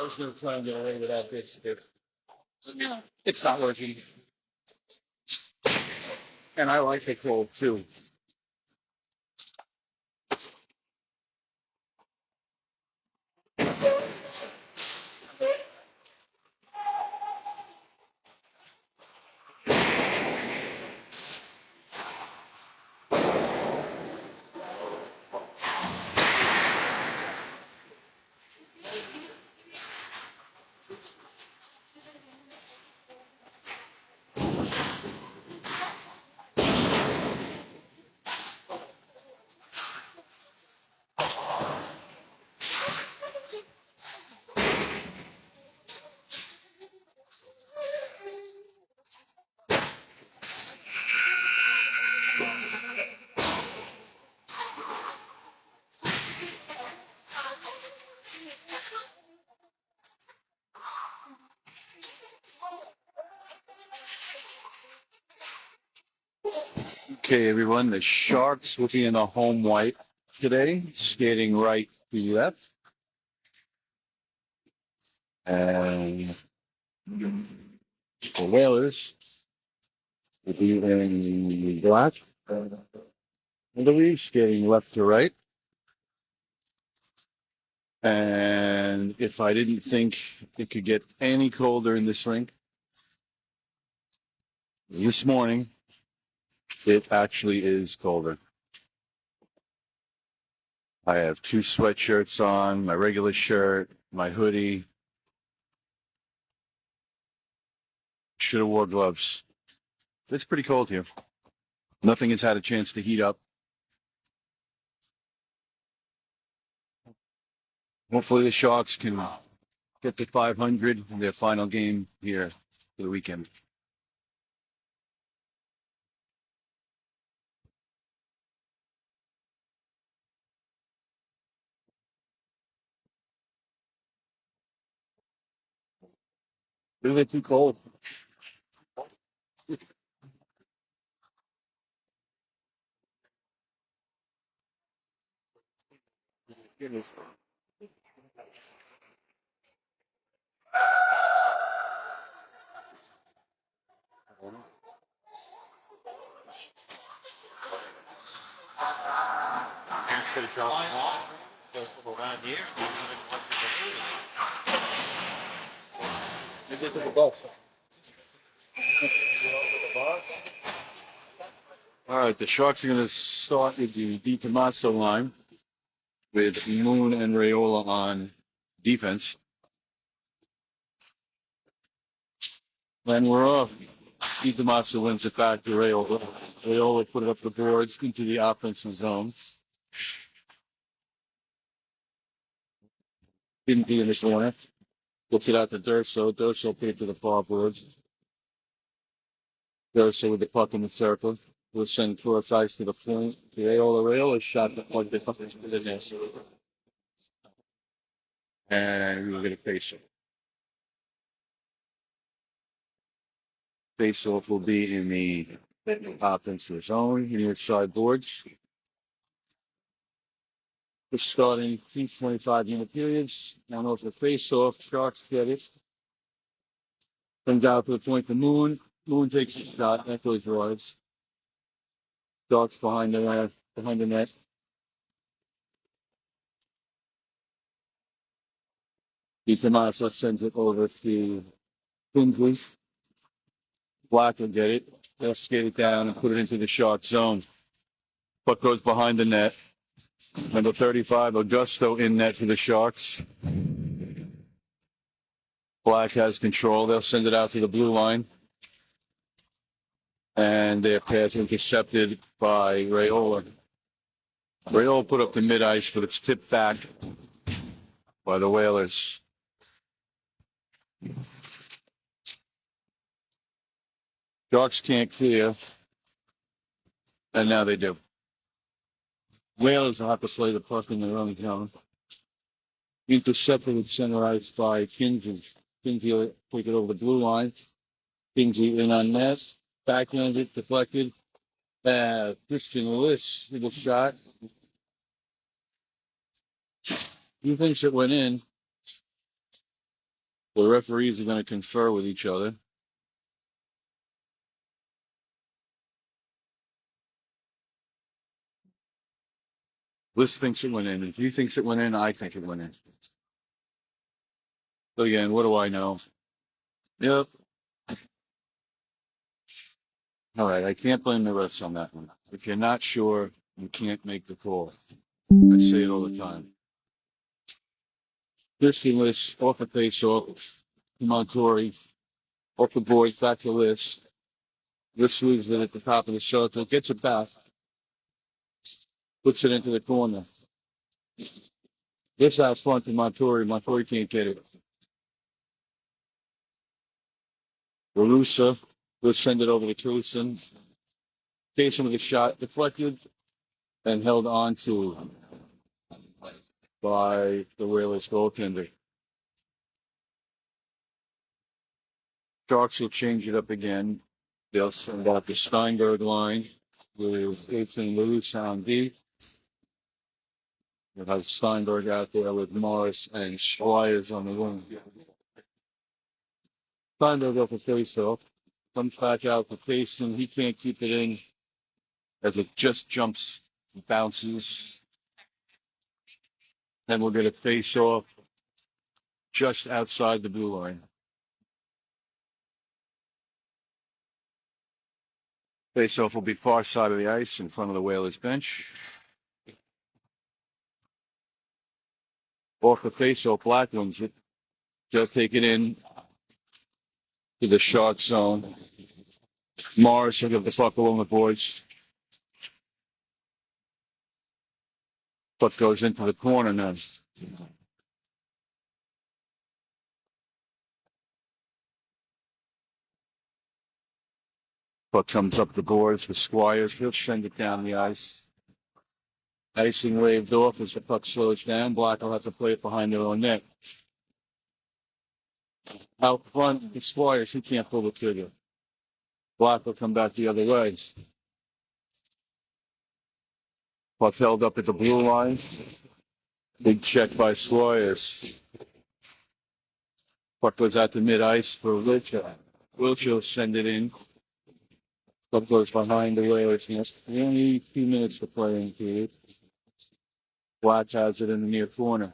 I was going to try and get away with that bitch. It's not working. And I like it cold too. Okay, everyone, the Sharks will be in a home white today, skating right to left. And the Whalers will be in black, I believe, skating left to right. And if I didn't think it could get any colder in this rink, this morning, it actually is colder. I have two sweatshirts on, my regular shirt, my hoodie. Should have wore gloves. It's pretty cold here. Nothing has had a chance to heat up. Hopefully the Sharks can get to 500 in their final game here for the weekend. Is it too cold? Goodness. Could have dropped the ball. Goes from around here. Once Is it to the bus? All right, the Sharks are going to start with the DiTomaso line with Moon and Raiola on defense. When we're off, DiTomaso wins it back to Raiola. Raiola put it up the boards into the offensive zone. Didn't be in the corner. Gets it out to Durso. Durso put it to the far boards. Durso with the puck in the circle. We'll send cross ice to the point. Raiola. Raiola shot the puck. The puck is in there. And we were going to face it. Face-off will be in the offensive zone, near side boards. We're starting 25-unit periods. Now off the face-off, Sharks get it. Comes out to the point to Moon. Moon takes a shot. That goes right. Sharks behind the net. DiTomaso sends it over to Kinsley. Black will get it. They'll skate it down and put it into the Shark zone. Puck goes behind the net. Number 35, Augusto in net for the Sharks. Black has control. They'll send it out to the blue line. And their pass intercepted by Raiola. Raiola put up the mid-ice, but it's tipped back by the Whalers. Sharks can't clear. And now they do. Whalers will have to play the puck in their own zone. Intercepted with center ice by Kinsey. Kinsey will take it over the blue line. Kinsey in on net. Backhanded, deflected. Christian Lewis with a shot. He thinks it went in. The referees are going to confer with each other. Liz thinks it went in. If he thinks it went in, I think it went in. But again, what do I know? Yep. All right, I can't blame the refs on that one. If you're not sure, you can't make the call. I say it all the time. Christian List off the face off. Montori off the board, back to List. List leaves it at the top of the circle, gets it back, puts it into the corner. This out front to Montori. Montori can't get it. Larusa will send it over to Kasin. Kasin with a shot deflected and held on to by the Whalers goaltender. Sharks will change it up again. They'll send out the Steinberg line with Kasin Lewis on D. You'll have Steinberg out there with Morris and Squires on the wing. Steinberg off the face-off. Comes back out for Kasin. He can't keep it in as it just jumps, bounces. Then we'll get a face-off just outside the blue line. Face-off will be far side of the ice in front of the Whalers bench. Off the face-off, Black wins it. Just take it in to the Shark zone. Morris will give the puck along the boards. Puck goes into the corner now. Puck comes up the boards with Squires. He'll send it down the ice. Icing waved off as the puck slows down. Black will have to play it behind their own net. Out front, the Squires, he can't pull the trigger. Black will come back the other way. Puck held up at the blue line. Big check by Squires. Puck goes out to mid-ice for Wiltshire. Wiltshire will send it in. Puck goes behind the Whalers. Only 2 minutes to play into it. Black has it in the near corner.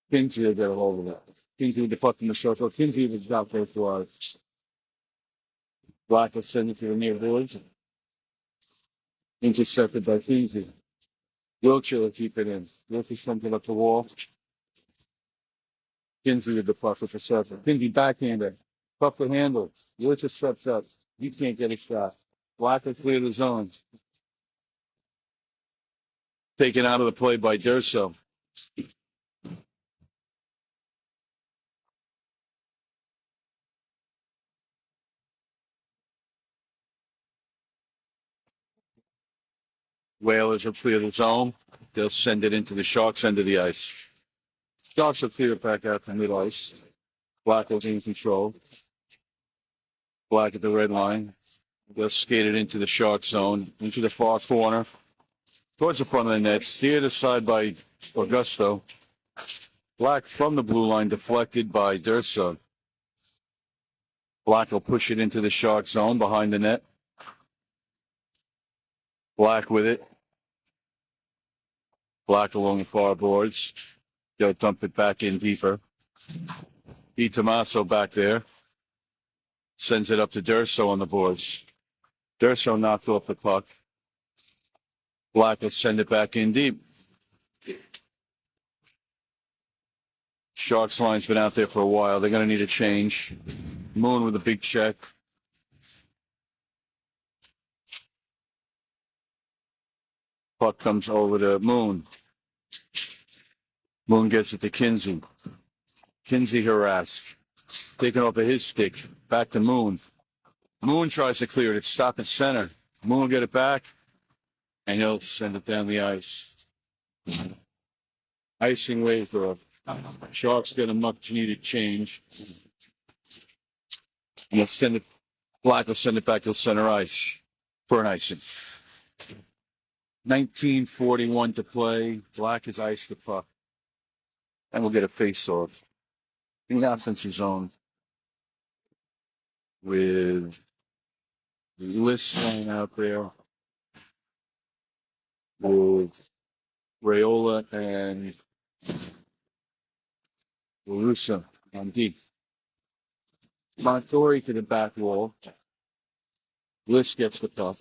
Kinsey will get a hold of it. Kinsey with the puck in the circle. Kinsey was out there for us. Black will send it to the near boards. Intercepted by Kinsey. Wiltshire will keep it in. Wiltshire sends it up the wall. Kinsey with the puck with the circle. Kinsey backhander. Puck the handle. Wiltshire steps up. You can't get a shot. Black will clear the zone. Taken out of the play by Durso. Whalers will clear the zone. They'll send it into the Sharks' end of the ice. Sharks will clear it back out to mid-ice. Black will in control. Black at the red line. They'll skate it into the Shark zone, into the far corner, towards the front of the net, steered aside by Augusto. Black from the blue line, deflected by Durso. Black will push it into the Shark zone behind the net. Black with it. Black along the far boards. They'll dump it back in deeper. Tommaso back there. Sends it up to Durso on the boards. Durso knocked off the puck. Black will send it back in deep. Sharks line's been out there for a while. They're going to need a change. Moon with a big check. Puck comes over to Moon. Moon gets it to Kinsey. Kinsey harassed. Taken off of his stick. Back to Moon. Moon tries to clear it. It's stop at center. Moon will get it back. And he'll send it down the ice. Icing waved off. Sharks get a much needed change. And he'll send it. Black will send it back to center ice for an icing. 19:41 to play. Black has iced the puck. And we'll get a face-off in the offensive zone with the list line out there with Rayola and Larusa on deep. Montori to the back wall. List gets the puck.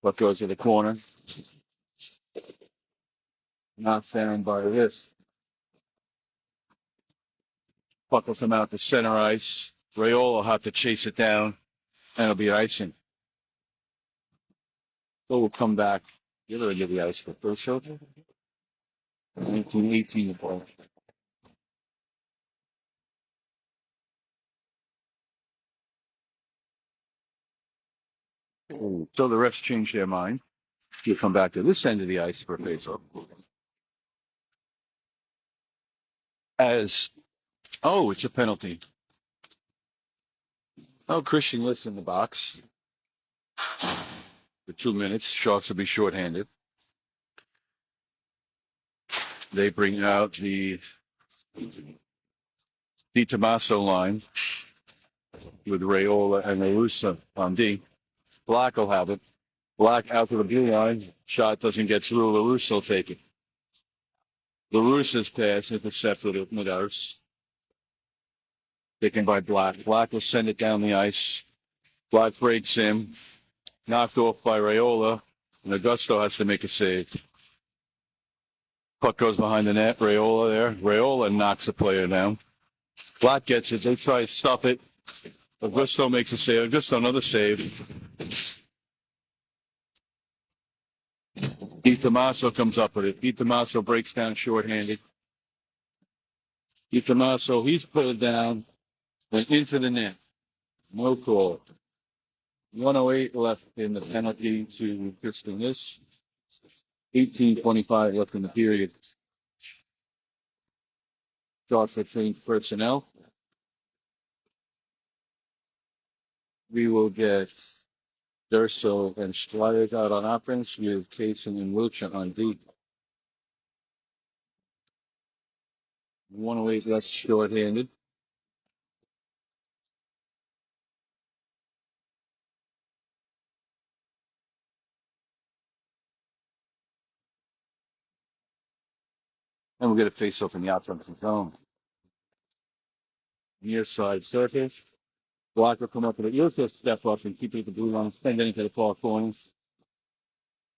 Puck goes to the corner. Not found by List. Puck will come out to center ice. Rayola will have to chase it down, and it'll be icing. So we'll come back. The other end of the ice for first shot. 1918 ball. So the refs change their mind. You'll come back to this end of the ice for a face-off. It's a penalty. Oh, Christian List in the box for 2 minutes. Sharks will be shorthanded. They bring out the DiTomaso line with Rayola and Larusa on D. Black will have it. Black out to the blue line. Shot doesn't get through. Larusa will take it. Larusa's pass intercepted at Medars. Taken by Black. Black will send it down the ice. Black breaks him. Knocked off by Rayola. And Augusto has to make a save. Puck goes behind the net. Rayola there. Rayola knocks the player down. Black gets it. They try to stuff it. Augusto makes a save. Augusto another save. DiTomaso comes up with it. DiTomaso breaks down shorthanded. DiTomaso, he's pulled down and into the net. No call. 1:08 left in the penalty to Kristen List. 18:25 left in the period. Sharks have changed personnel. We will get Durso and Squires out on offense with Kasin and Wiltshire on D. 1:08 left shorthanded. And we'll get a face-off in the offensive zone. Near side surface. Black will come up with it. You'll just step up and keep it at the blue line, send it into the far corners.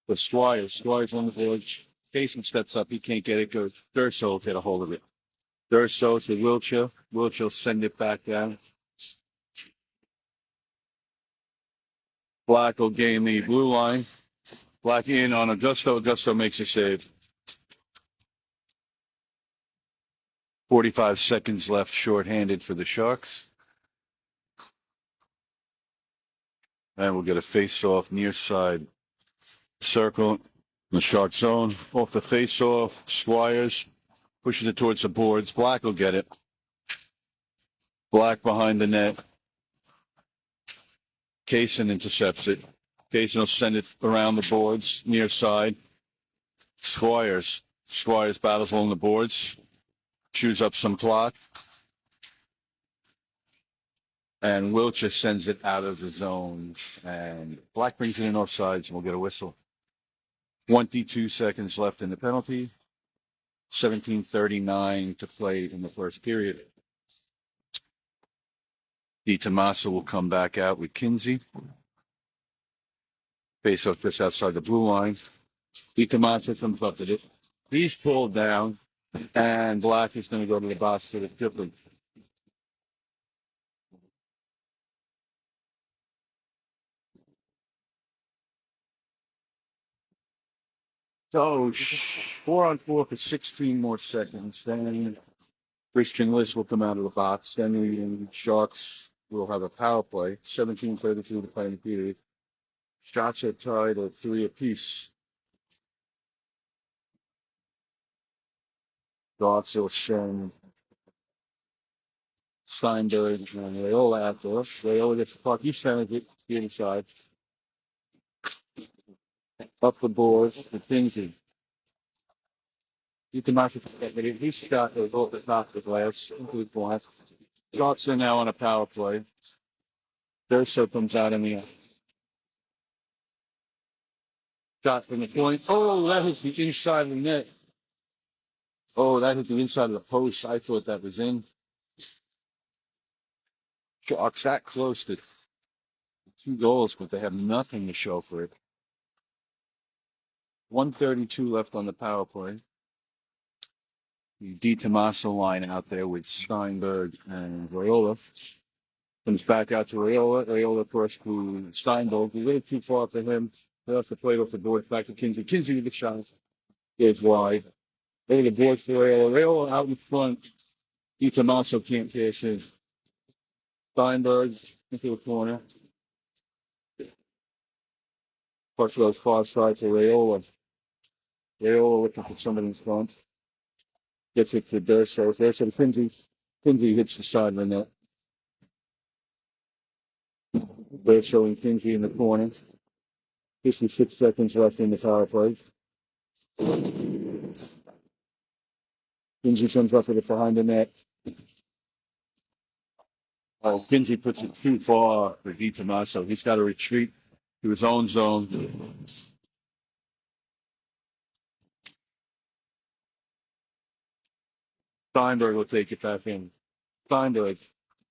But Squires on the edge. Kasin steps up. He can't get it. Goes Durso will get a hold of it. Durso to Wiltshire. Wiltshire will send it back down. Black will gain the blue line. Black in on Augusto. Augusto makes a save. 45 seconds left shorthanded for the Sharks. And we'll get a face-off near side circle in the Shark zone. Off the face-off, Squires pushes it towards the boards. Black will get it. Black behind the net. Kasin intercepts it. Kasin will send it around the boards, near side. Squires battles along the boards. Chews up some clock. And Wiltshire sends it out of the zone. And Black brings it in offsides, and we'll get a whistle. 22 seconds left in the penalty. 17:39 to play in the first period. DiTomaso will come back out with Kinsey. Face off just outside the blue line. DiTomaso comes up with it. He's pulled down, and Black is going to go to the box to the tripling. So 4-on-4 for 16 more seconds. Then Christian List will come out of the box. Then the Sharks will have a power play. 17:32 to play in the period. Shots are tied at 3 apiece. Sharks will send Steinberg and Rayola out there. Rayola gets the puck. He sends it to the inside. Up the boards to Kinsey. You can match it, but he shot those off the top of the glass into the glass. Sharks are now on a power play. Durso comes out in the shot from the point. Oh, that hits the inside of the net. Oh, that hit the inside of the post. I thought that was in. Sharks that close to 2 goals, but they have nothing to show for it. 132 left on the power play. The Di Tommaso line out there with Steinberg and Raiola. Comes back out to Raiola. Raiola, of course, to Steinberg. A little too far for him. They have to play off the board back to Kinsey. Kinsey with the shot. Goes wide. Over the board for Raiola. Raiola out in front. Di Tommaso can't cash in. Steinberg into the corner. Push goes far side to Raiola. Raiola looking for somebody in front. Gets it to Durso. Durso to Kinsey. Kinsey hits the side of the net. Durso and Kinsey in the corner. 56 seconds left in the power play. Kinsey comes up with it behind the net. Oh, Kinsey puts it too far for Di Tommaso. He's got to retreat to his own zone. Steinberg will take it back in. Steinberg,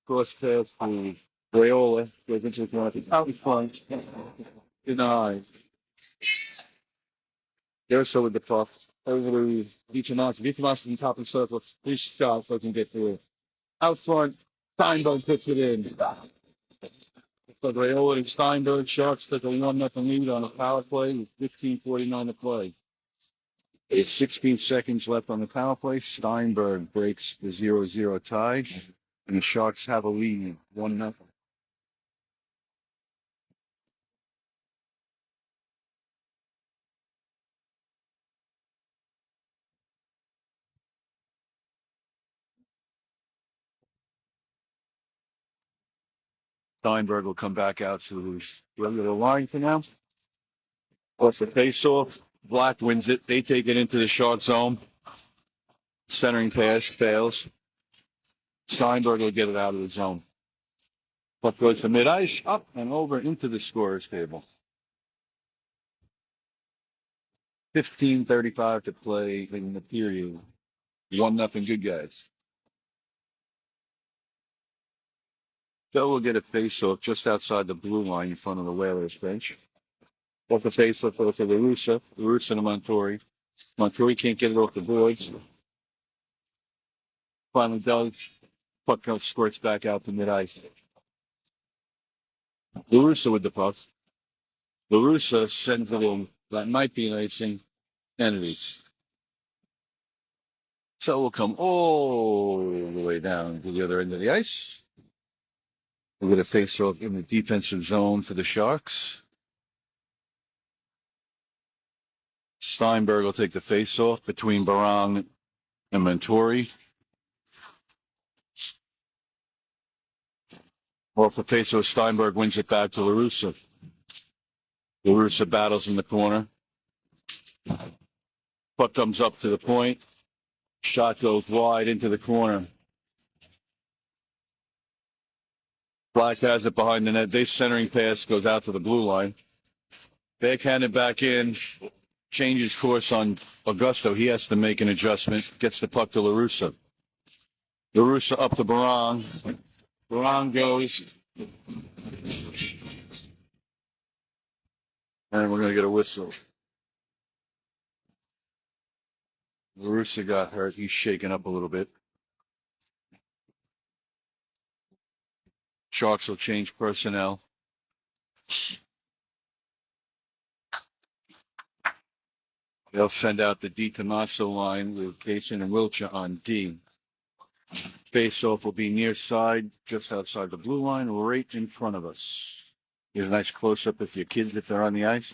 cross pass to Raiola, goes into the corner. Out in front. Denied. Durso with the puck. Over to Di Tommaso. Di Tommaso in top of the circle. His shot so he can get through. Out front, Steinberg puts it in. But Raiola and Steinberg Sharks took a 1-0 lead on a power play with 15:49 to play. There's 16 seconds left on the power play. Steinberg breaks the 0-0 tie, and the Sharks have a lead, 1-0. Steinberg will come back out to his regular line for now. Plus the face-off. Black wins it. They take it into the Shark zone. Centering pass fails. Steinberg will get it out of the zone. Puck goes to mid-ice, up and over into the scorer's table. 15:35 to play in the period. 1-0 good guys. Joe will get a face-off just outside the blue line in front of the Whalers bench. Off the face-off for LaRussa. LaRussa to Montori. Montori can't get it off the boards. Finally does. Puck comes, squirts back out to mid-ice. LaRussa with the puck. LaRussa sends it in. That might be an icing. And it is. So we'll come all the way down to the other end of the ice. We'll get a face-off in the defensive zone for the Sharks. Steinberg will take the face-off between Barang and Montori. Off the face-off, Steinberg wins it back to LaRussa. LaRussa battles in the corner. Puck comes up to the point. Shot goes wide into the corner. Black has it behind the net. They centering pass goes out to the blue line. Backhanded back in. Changes course on Augusto. He has to make an adjustment. Gets the puck to LaRussa. LaRussa up to Barang. Barang goes. And we're going to get a whistle. LaRussa got hurt. He's shaken up a little bit. Sharks will change personnel. They'll send out the Di Tommaso line with Kasin and Wiltshire on D. Face-off will be near side, just outside the blue line, right in front of us. Here's a nice close-up of your kids if they're on the ice.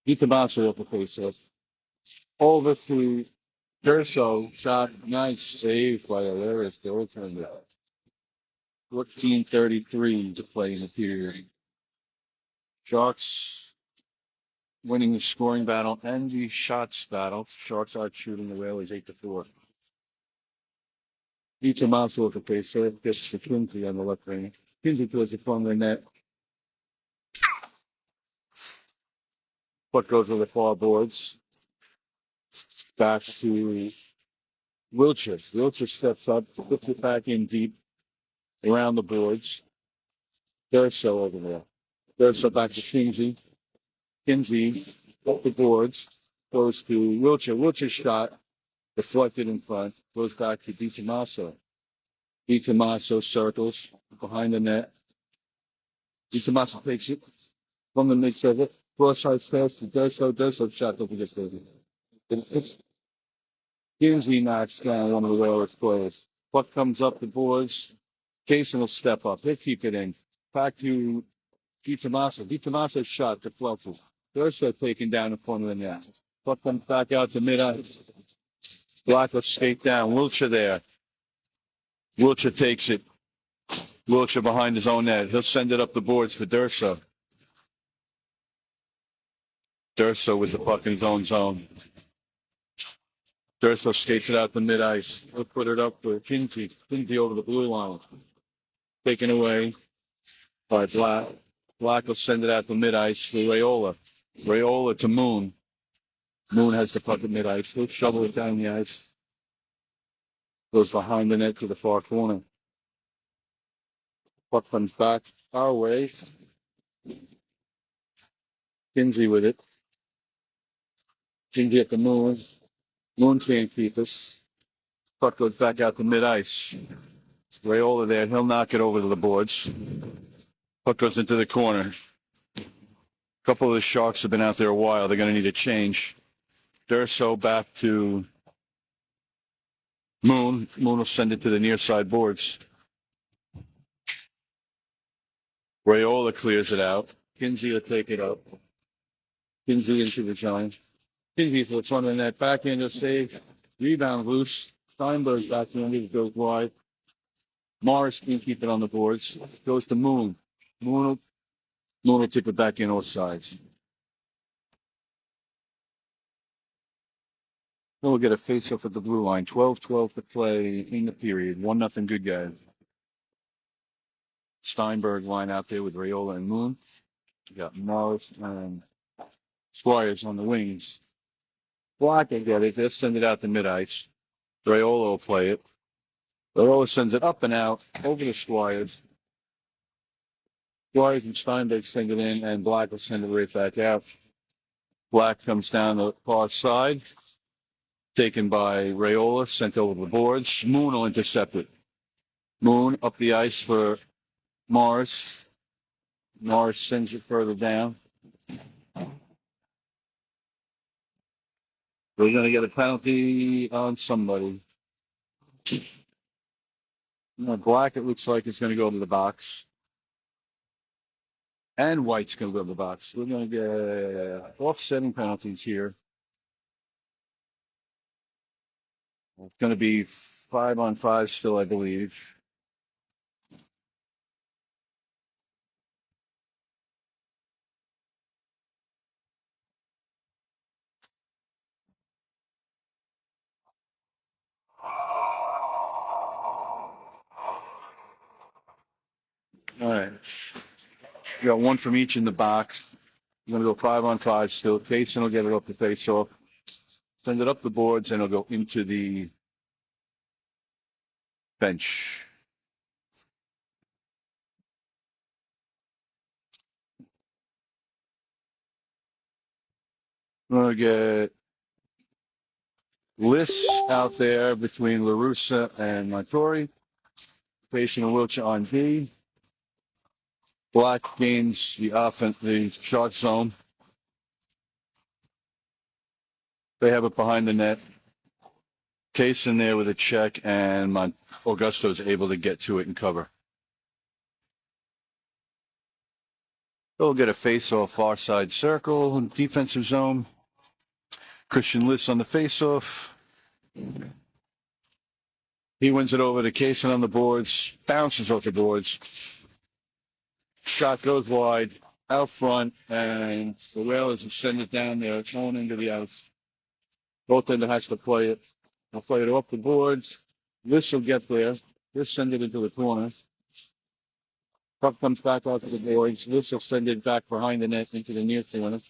Di Tommaso up the face-off. Over to Durso. Shot, nice save by Alaris, the goaltender. 14:33 to play in the period. Sharks winning the scoring battle and the shots battle. Sharks are shooting the Whalers 8-4. Each of Mouse with the pace, so it gets to Kinsey on the left wing. Kinsey towards the front of the net. Puck goes over the far boards. Back to Wiltshire. Wiltshire steps up, puts it back in deep around the boards. Durso over there. Durso back to Kinsey. Kinsey up the boards. Goes to Wiltshire. Wiltshire's shot deflected in front. Goes back to DiTomaso. DiTomaso circles behind the net. DiTomaso takes it from the mix of it. Broadside stairs to Durso. Durso shot over the Kinsey knocks down one of the Whalers players. Puck comes up the boards. Kasin will step up. He'll keep it in. Back to DiTomaso. DiTomaso's shot deflected. Durso taken down in front of the net. Puck comes back out to mid-ice. Black will skate down. Wiltshire there. Wiltshire takes it. Wiltshire behind his own net. He'll send it up the boards for Durso. Durso with the puck in his own zone. Durso skates it out to mid-ice. He'll put it up for Kinsey. Kinsey over the blue line. Taken away by Black. Black will send it out to mid-ice to Raiola. Raiola to Moon. Moon has the puck at mid-ice. He'll shovel it down the ice. Goes behind the net to the far corner. Puck comes back our way. Kinsey with it. Kinsey at the Moon. Moon can't keep us. Puck goes back out to mid-ice. Raiola there. He'll knock it over to the boards. Puck goes into the corner. A couple of the Sharks have been out there a while. They're going to need a change. Durso back to Moon. Moon will send it to the near side boards. Raiola clears it out. Kinsey will take it up. Kinsey into the zone. Kinsey flips on the net. Backhand will save. Rebound loose. Steinberg's backhand. It goes wide. Morris can keep it on the boards. Goes to Moon. Moon will tip it back in all sides. We'll get a face-off at the blue line. 12-12 to play in the period. 1-0 good guys. Steinberg line out there with Raiola and Moon. We got Morris and Squires on the wings. Black will get it. They'll send it out to mid-ice. Raiola will play it. Raiola sends it up and out over the Squires. Squires and Steinberg send it in, and Black will send it right back out. Black comes down the far side. Taken by Raiola, sent over the boards. Moon will intercept it. Moon up the ice for Morris. Morris sends it further down. We're going to get a penalty on somebody. Black, it looks like, is going to go to the box. And White's going to go to the box. We're going to get offsetting penalties here. It's going to be 5-on-5 still, I believe. All right. We got one from each in the box. We're going to go 5-on-5 still. Kasin will get it up the face-off. Send it up the boards, and it'll go into the bench. We're going to get Liss out there between LaRussa and Montori. Kasin and Wiltshire on D. Black gains the short zone. They have it behind the net. Kasin there with a check, and Augusto's able to get to it and cover. They'll get a face-off far side circle, defensive zone. Christian Liss on the face-off. He wins it over to Kasin on the boards, bounces off the boards. Shot goes wide. out front, and the Whalers have sent it down there, going into the ice. Goaltender has to play it. I'll play it off the boards. This will get there. This send it into the corner. Puck comes back off the boards. This will send it back behind the net into the near corner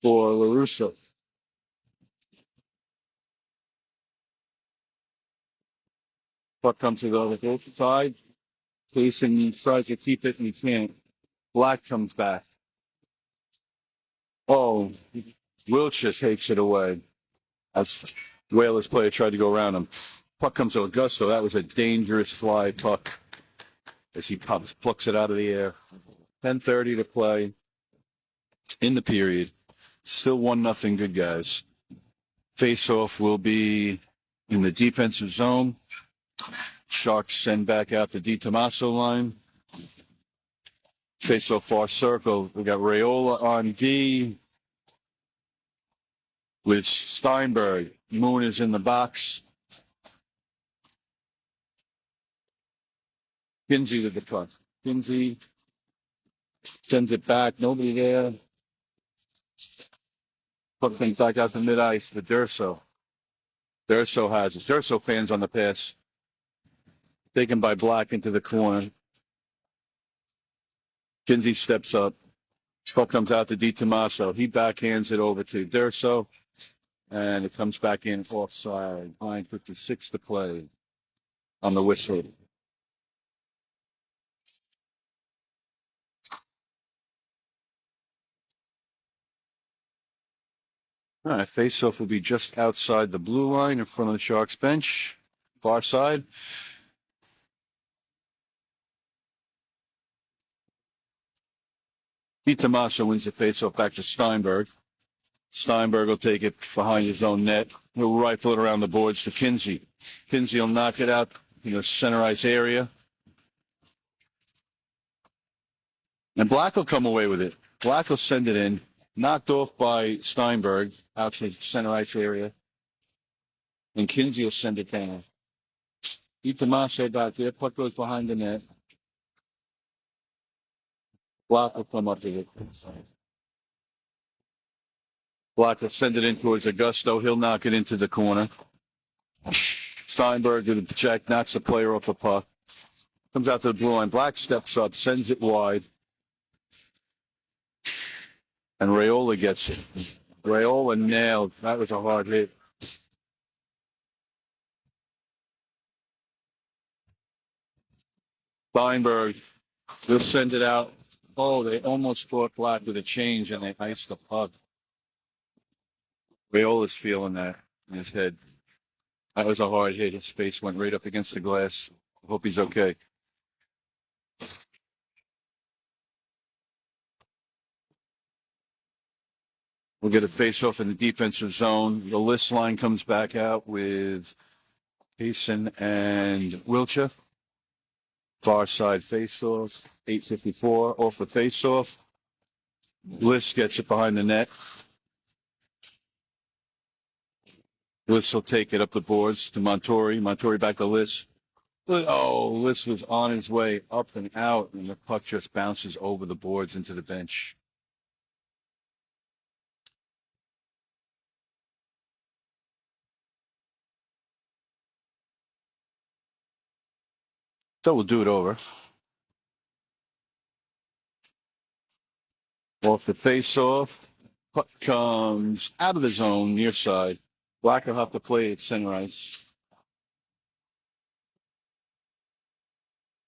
for LaRusso. Puck comes to the other side. Kasin tries to keep it and he can't. Black comes back. Oh, Wiltshire takes it away as Whalers player tried to go around him. Puck comes to Augusto. That was a dangerous fly puck as he plucks it out of the air. 10:30 to play in the period. Still 1-0 good guys. Face-off will be in the defensive zone. Sharks send back out the DiTommaso line. Face-off far circle. We got Raiola on D with Steinberg. Moon is in the box. Kinsey with the puck. Kinsey sends it back. Nobody there. Puck things back out to mid-ice to Durso. Durso has it. Durso fans on the pass. Taken by Black into the corner. Kinsey steps up. Puck comes out to DiTommaso. He backhands it over to Durso. And it comes back in offside. 9:56 to play on the whistle. All right, face-off will be just outside the blue line in front of the Sharks bench. Far side. DiTommaso wins the face-off back to Steinberg. Steinberg will take it behind his own net. He'll rifle it around the boards to Kinsey. Kinsey will knock it out in the center ice area. And Black will come away with it. Black will send it in. Knocked off by Steinberg out to the center ice area. And Kinsey will send it down. DiTommaso back there. Puck goes behind the net. Black will come up to it. Black will send it in towards Augusto. He'll knock it into the corner. Steinberg with a check, knocks the player off the puck. Comes out to the blue line. Black steps up, sends it wide. And Raiola gets it. Raiola nailed. That was a hard hit. Steinberg will send it out. Oh, they almost caught Black with a change and they iced the puck. Raiola's feeling that in his head. That was a hard hit. His face went right up against the glass. Hope he's okay. We'll get a face-off in the defensive zone. The list line comes back out with Kasin and Wiltshire. Far side face-off. 8:54 off the face-off. List gets it behind the net. List will take it up the boards to Montori. Montori back to List. Oh, List was on his way up and out, and the puck just bounces over the boards into the bench. So we'll do it over. Off the face-off. Puck comes out of the zone, near side. Black will have to play at center ice.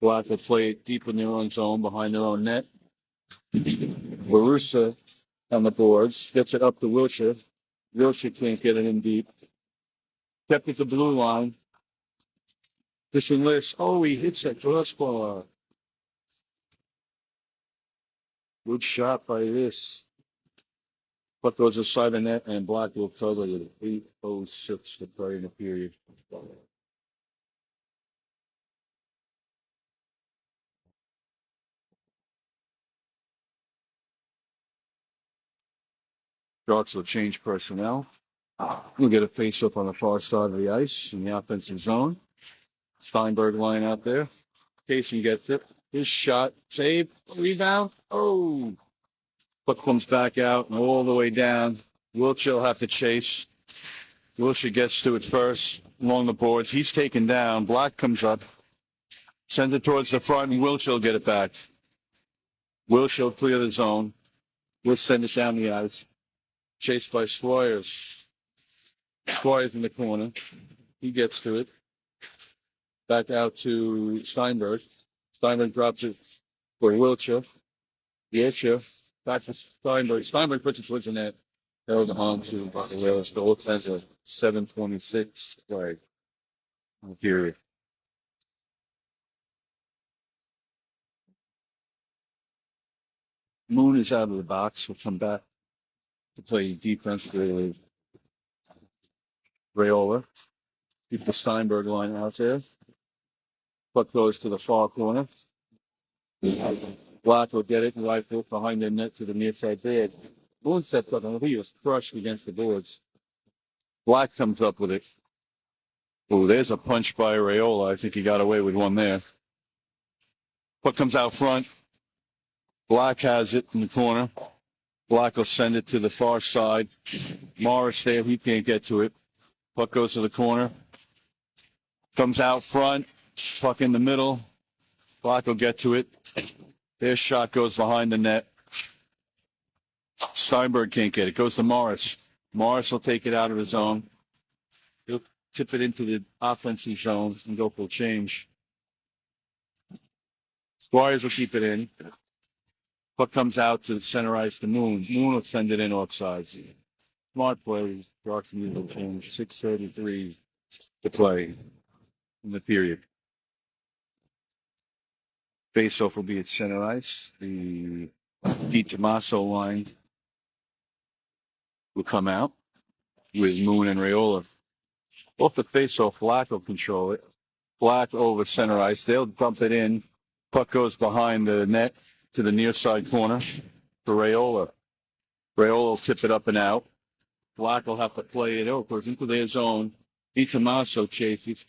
Black will play it deep in their own zone, behind their own net. LaRusso on the boards. Gets it up to Wiltshire. Wiltshire can't get it in deep. Kept at the blue line. This List. Oh, he hits that crossbar. Good shot by this. Puck goes aside the net, and Black will cover it. 8:06 to play in the period. Sharks will change personnel. We'll get a face-up on the far side of the ice in the offensive zone. Steinberg line out there. Kasin gets it. His shot, save, rebound. Oh, Puck comes back out and all the way down. Wiltshire will have to chase. Wiltshire gets to it first along the boards. He's taken down. Black comes up, sends it towards the front, and Wiltshire will get it back. Wiltshire will clear the zone. We'll send it down the ice. Chased by Squires. Squires in the corner. He gets to it. Back out to Steinberg. Steinberg drops it for Wiltshire. Wiltshire back to Steinberg. Steinberg puts it towards the net. Held on to by the Whalers. The whole time's a 7:26 play. Period. Moon is out of the box. We'll come back to play defense with Rayola. Keep the Steinberg line out there. Puck goes to the far corner. Black will get it and right foot behind the net to the near side there. Moon sets up and he was crushed against the boards. Black comes up with it. Oh, there's a punch by Rayola. I think he got away with one there. Puck comes out front. Black has it in the corner. Black will send it to the far side. Morris there, he can't get to it. Puck goes to the corner. Comes out front. Puck in the middle. Black will get to it. Their shot goes behind the net. Steinberg can't get it. Goes to Morris. Morris will take it out of his zone. He'll tip it into the offensive zone and go for a change. Squires will keep it in. Puck comes out to the center ice to Moon. Moon will send it in offsides. Smart play. Approximately will change. 6:33 to play in the period. Faceoff will be at center ice. The DiTomaso line will come out with Moon and Rayola. Off the faceoff, Black will control it. Black over center ice. They'll dump it in. Puck goes behind the net to the near side corner for Rayola. Rayola will tip it up and out. Black will have to play it over into their zone. DiTomaso chases.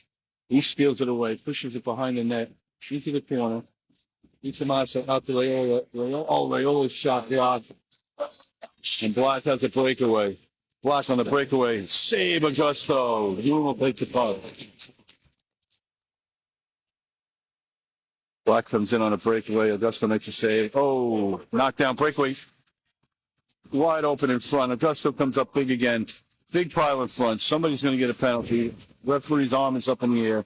He steals it away, pushes it behind the net, into the corner. DiTomaso out to Rayola. Rayola's shot blocked. And Black has a breakaway. Black on the breakaway. Save Augusto. Moon will take the puck. Black comes in on a breakaway. Augusto makes a save. Oh, knockdown breakaway. Wide open in front. Augusto comes up big again. Big pile in front. Somebody's going to get a penalty. Referee's arm is up in the air.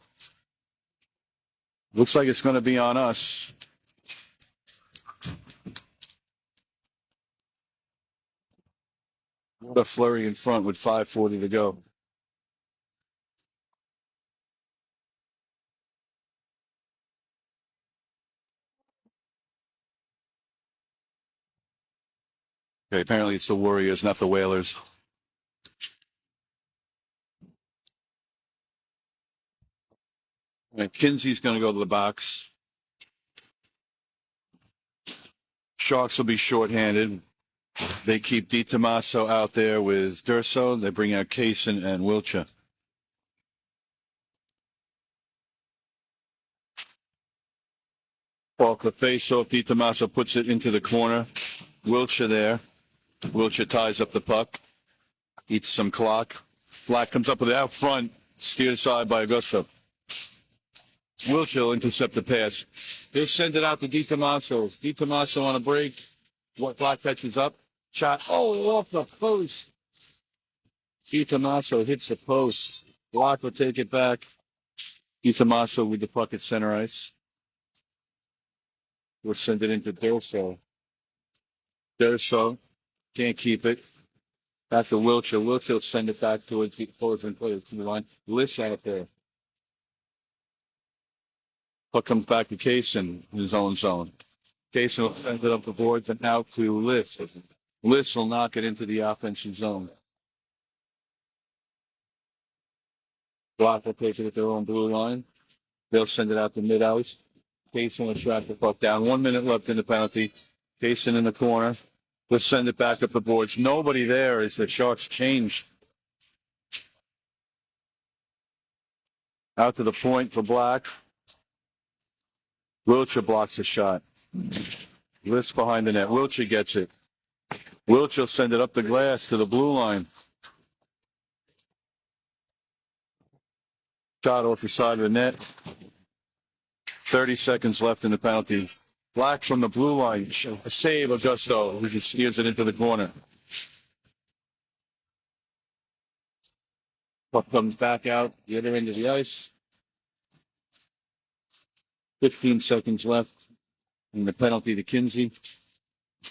Looks like it's going to be on us. What a flurry in front with 5:40 to go. Okay, apparently it's the Warriors, not the Whalers. And Kinsey's going to go to the box. Sharks will be shorthanded. They keep DiTomaso out there with Durso. They bring out Kasin and Wiltshire. Off the face-off, DiTomaso puts it into the corner. Wiltshire there. Wiltshire ties up the puck. Eats some clock. Black comes up with it out front. Steered aside by Augusto. Wiltshire will intercept the pass. He'll send it out to DiTomaso. DiTomaso on a break. Black catches up. Shot. Oh, off the post. DiTomaso hits the post. Black will take it back. DiTomaso with the puck at center ice. We'll send it into Durso. Durso can't keep it. Back to Wiltshire. Wiltshire will send it back towards the opposing players to the line. Liss out there. Puck comes back to Kasin in his own zone. Kasin will send it up the boards and out to Liss. Liss will knock it into the offensive zone. Block will take it at their own blue line. They'll send it out to mid-ice. Kasin will track the puck down. 1 minute left in the penalty. Kasin in the corner. Let's send it back up the boards. Nobody there as the Sharks changed. Out to the point for Black. Wiltshire blocks a shot. Liss behind the net. Wiltshire gets it. Wilch will send it up the glass to the blue line. Shot off the side of the net. 30 seconds left in the penalty. Black from the blue line. A save, Augusto, who just steers it into the corner. Puck comes back out the other end of the ice. 15 seconds left in the penalty to Kinsey.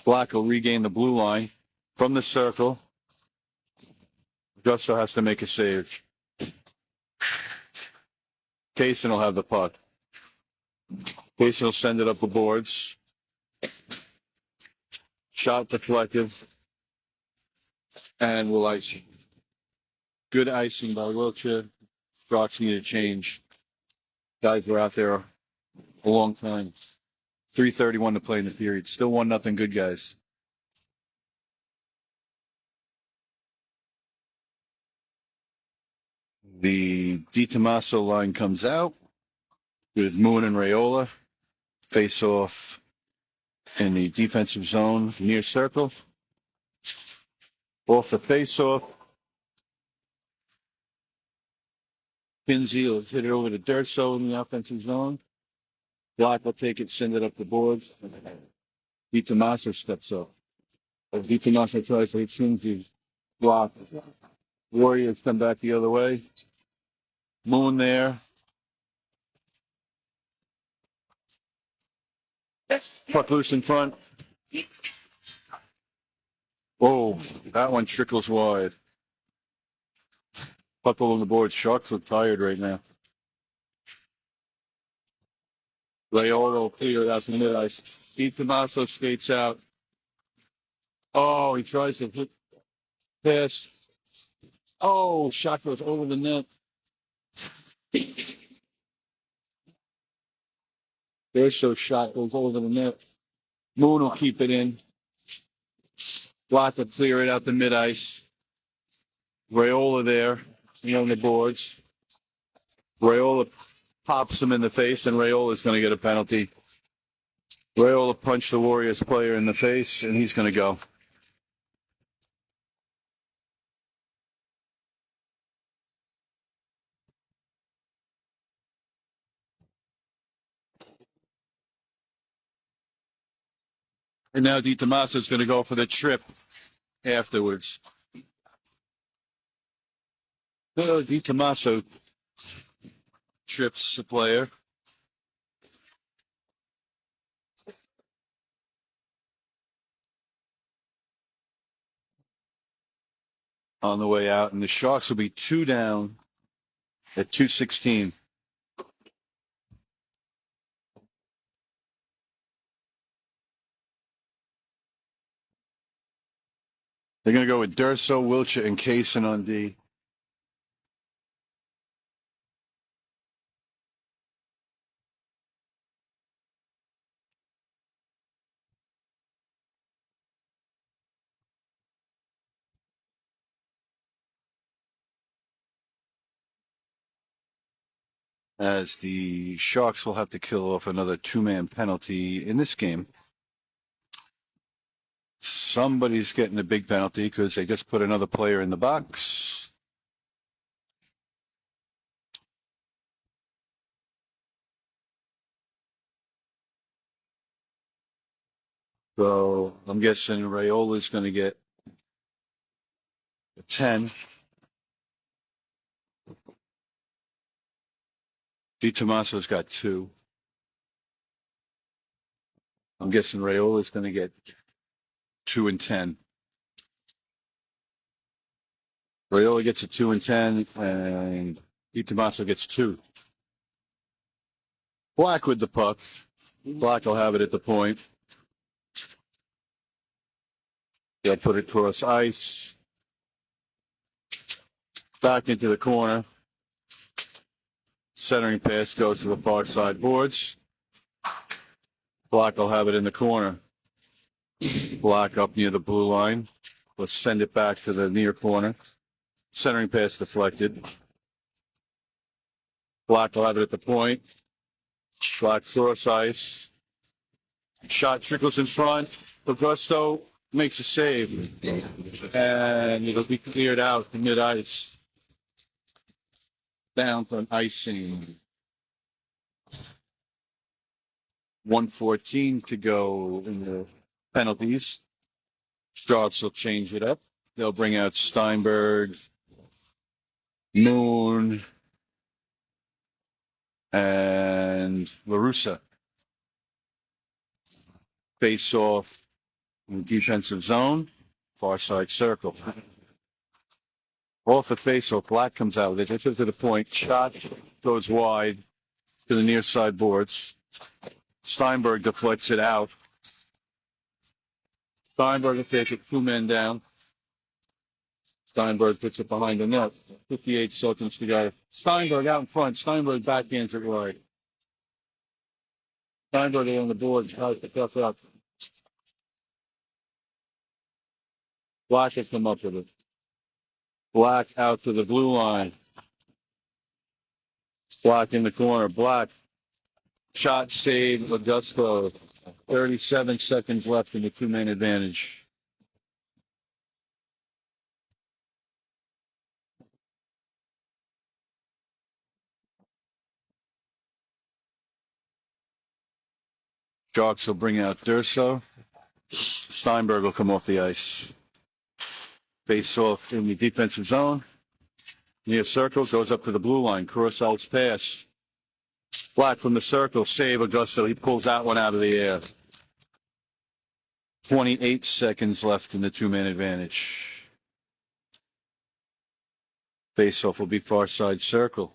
Black will regain the blue line from the circle. Augusto has to make a save. Kasin will have the puck. Kasin will send it up the boards. Shot deflected. And will ice. Good icing by Wiltshire. Sharks need a change. Guys were out there a long time. 3:31 to play in the period. Still 1-0 good guys. The DiTomaso line comes out with Moon and Raiola. Face off in the defensive zone near circle. Off the face off. Kinsey will hit it over to Durso in the offensive zone. Black will take it, send it up the boards. DiTomaso steps up. As DiTomaso tries to hit Kinsey, block. Warriors come back the other way. Moon there. Puck loose in front. Oh, that one trickles wide. Puck on the board. Sharks look tired right now. Raiola clear out the mid ice. DiTomaso skates out. Oh, he tries to hit pass. Oh, shot goes over the net. Durso shot goes over the net. Moon will keep it in. Black will clear it out the mid ice. Raiola there, on the boards. Raiola pops him in the face, and Raiola's going to get a penalty. Raiola punched the Warriors player in the face, and he's going to go. And now DiTomaso's going to go for the trip afterwards. DiTomaso trips the player. On the way out, and the Sharks will be 2 down at 2:16. They're going to go with Durso, Wiltshire, and Kasin on D. As the Sharks will have to kill off another 2-man penalty in this game. Somebody's getting a big penalty because they just put another player in the box. So I'm guessing Raiola's going to get a 10. DiTomaso's got 2. I'm guessing Raiola's going to get 2 and 10. Raiola gets a 2 and 10, and DiTomaso gets 2. Black with the puck. Black will have it at the point. He'll put it across ice. Back into the corner. Centering pass goes to the far side boards. Black will have it in the corner. Black up near the blue line. Let's send it back to the near corner. Centering pass deflected. Black will have it at the point. Black cross ice. Shot trickles in front. Augusto makes a save, and it'll be cleared out to mid-ice, down from icing. 1:14 to go in the penalties. Strauss will change it up. They'll bring out Steinberg, Moon, and LaRussa. Face off in the defensive zone, far side circle. Off the face off, Black comes out with it. It's to the point. Shot goes wide to the near side boards. Steinberg deflects it out. Steinberg will take it 2 men down. Steinberg puts it behind the net. 58 seconds to go. Steinberg out in front. Steinberg backhands it wide. Steinberg on the boards. Tries to tough up. Black has come up with it. Black out to the blue line. Black in the corner. Black. Shot save. Augusto. 37 seconds left in the 2-man advantage. Sharks will bring out Durso. Steinberg will come off the ice. Face off in the defensive zone. Near circle, goes up to the blue line. Cross-outs pass. Black from the circle, save Augusto. He pulls that one out of the air. 28 seconds left in the 2-man advantage. Face-off will be far side circle.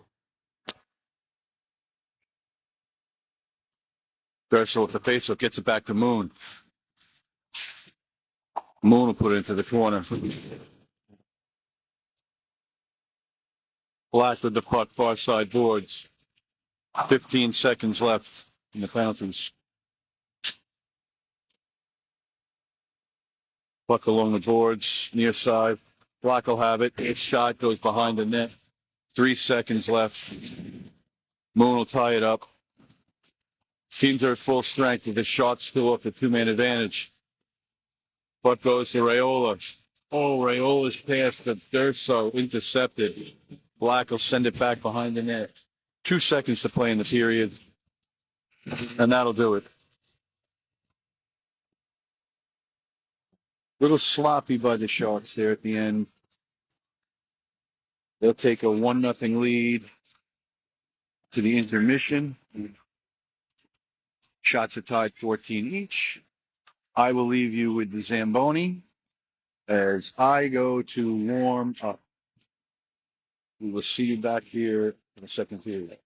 Durso with the face-off gets it back to Moon. Moon will put it into the corner. Black with the puck, far side boards. 15 seconds left in the penalties. Puck along the boards, near side. Black will have it. His shot goes behind the net. 3 seconds left. Moon will tie it up. Teams are at full strength with the shot still off the 2-man advantage. Puck goes to Raiola. Oh, Raiola's pass to Durso intercepted. Black will send it back behind the net. 2 seconds to play in the period. And that'll do it. Little sloppy by the Sharks there at the end. They'll take a 1-0 lead to the intermission. Shots are tied 14 each. I will leave you with the Zamboni as I go to warm up. We will see you back here in the second period.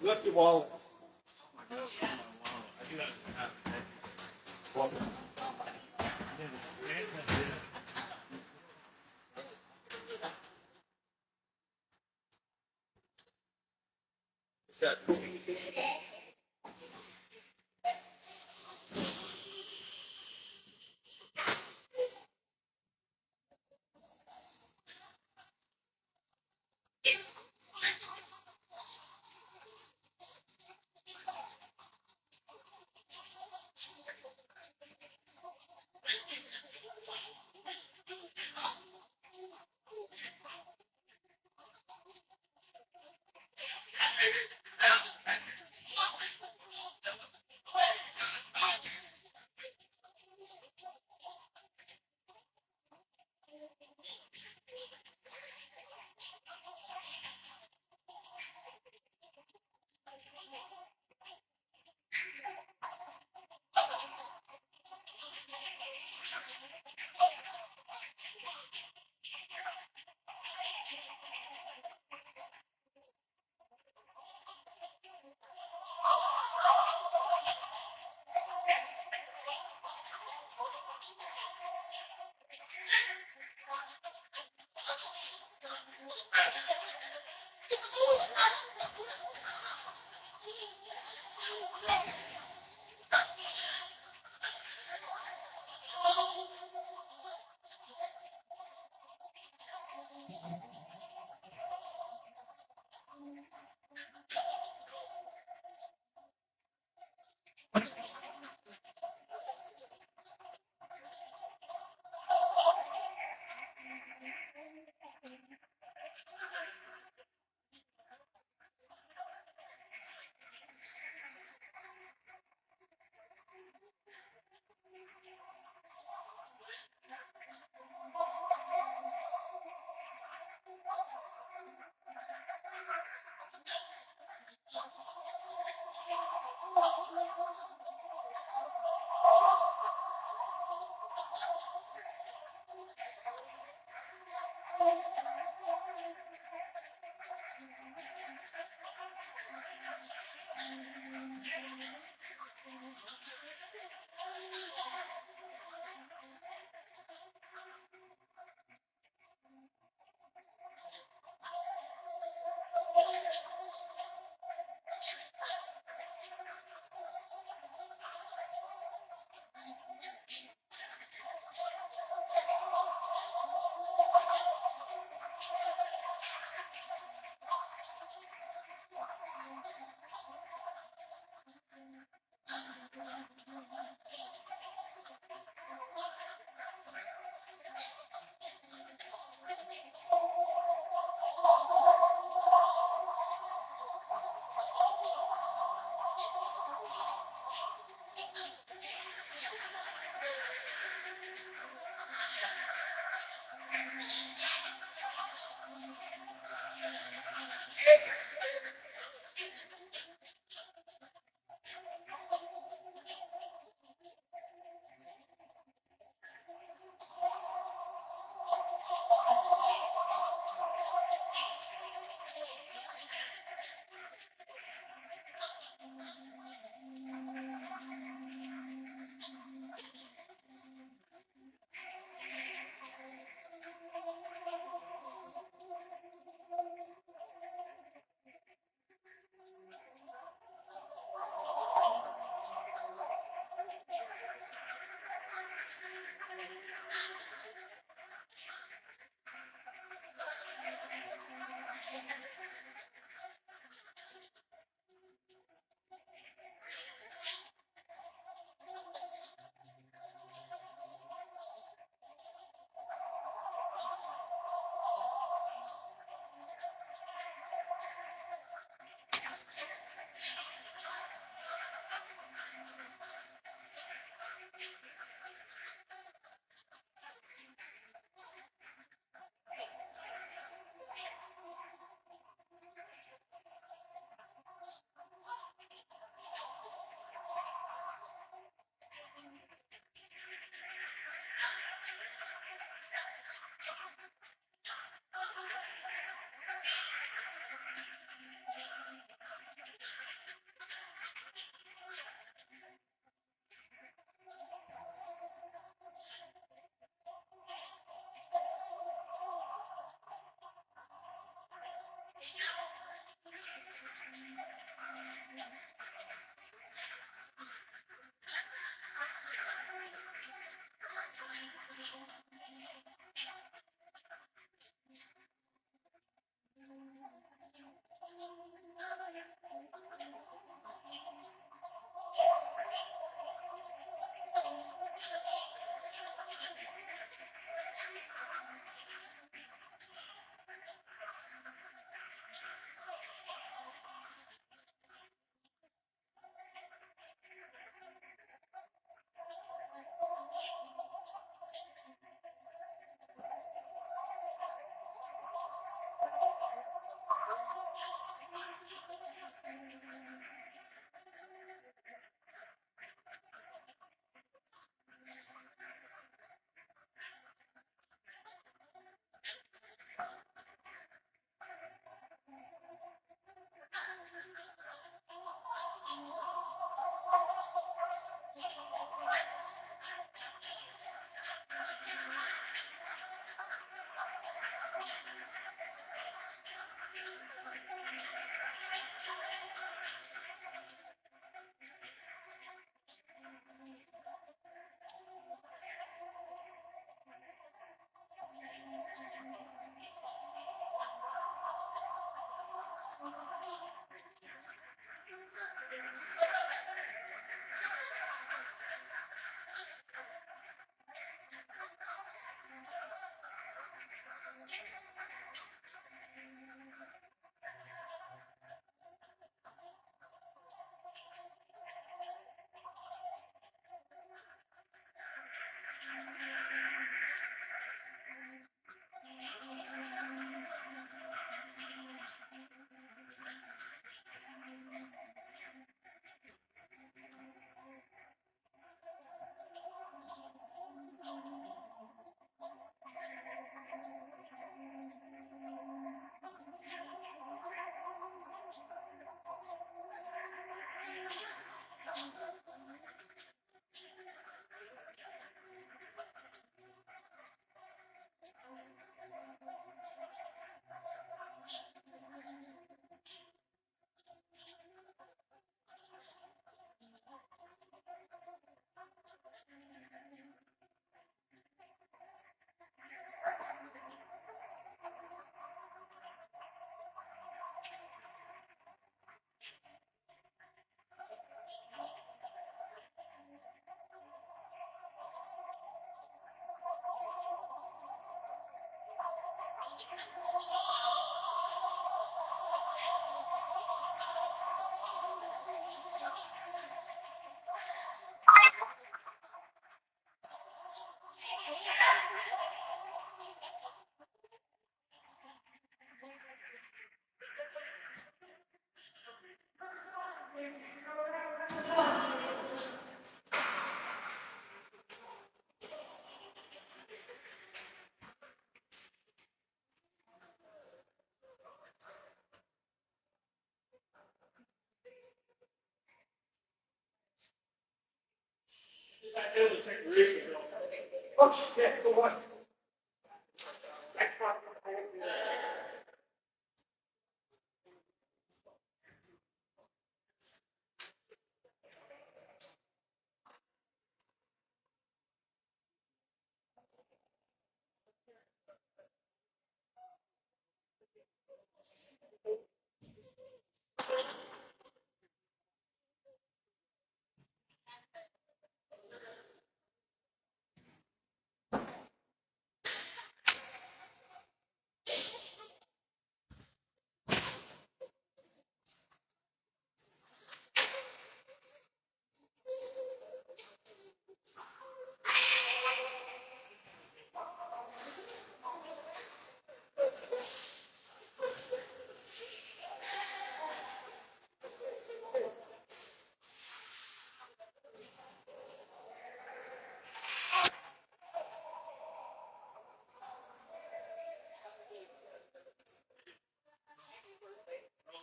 Left your wallet.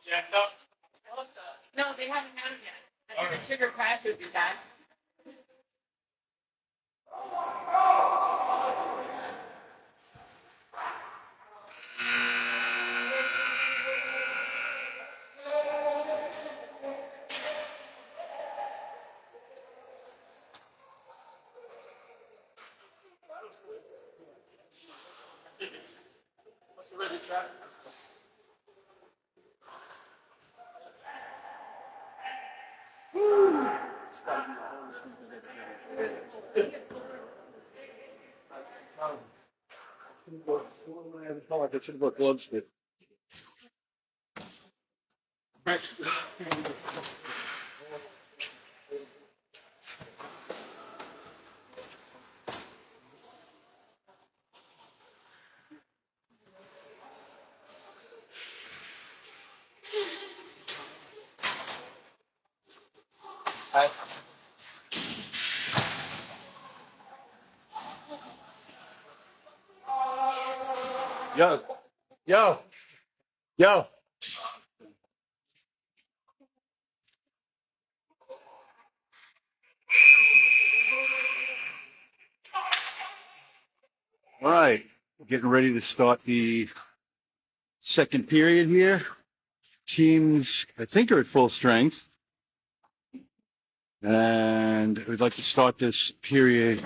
Jacked up. No, they haven't had it yet. I think the sugar crash would be bad. What's the ready track? I should have brought gloves with. Yo, yo, yo. All right, getting ready to start the second period here. Teams, I think, are at full strength. And we'd like to start this period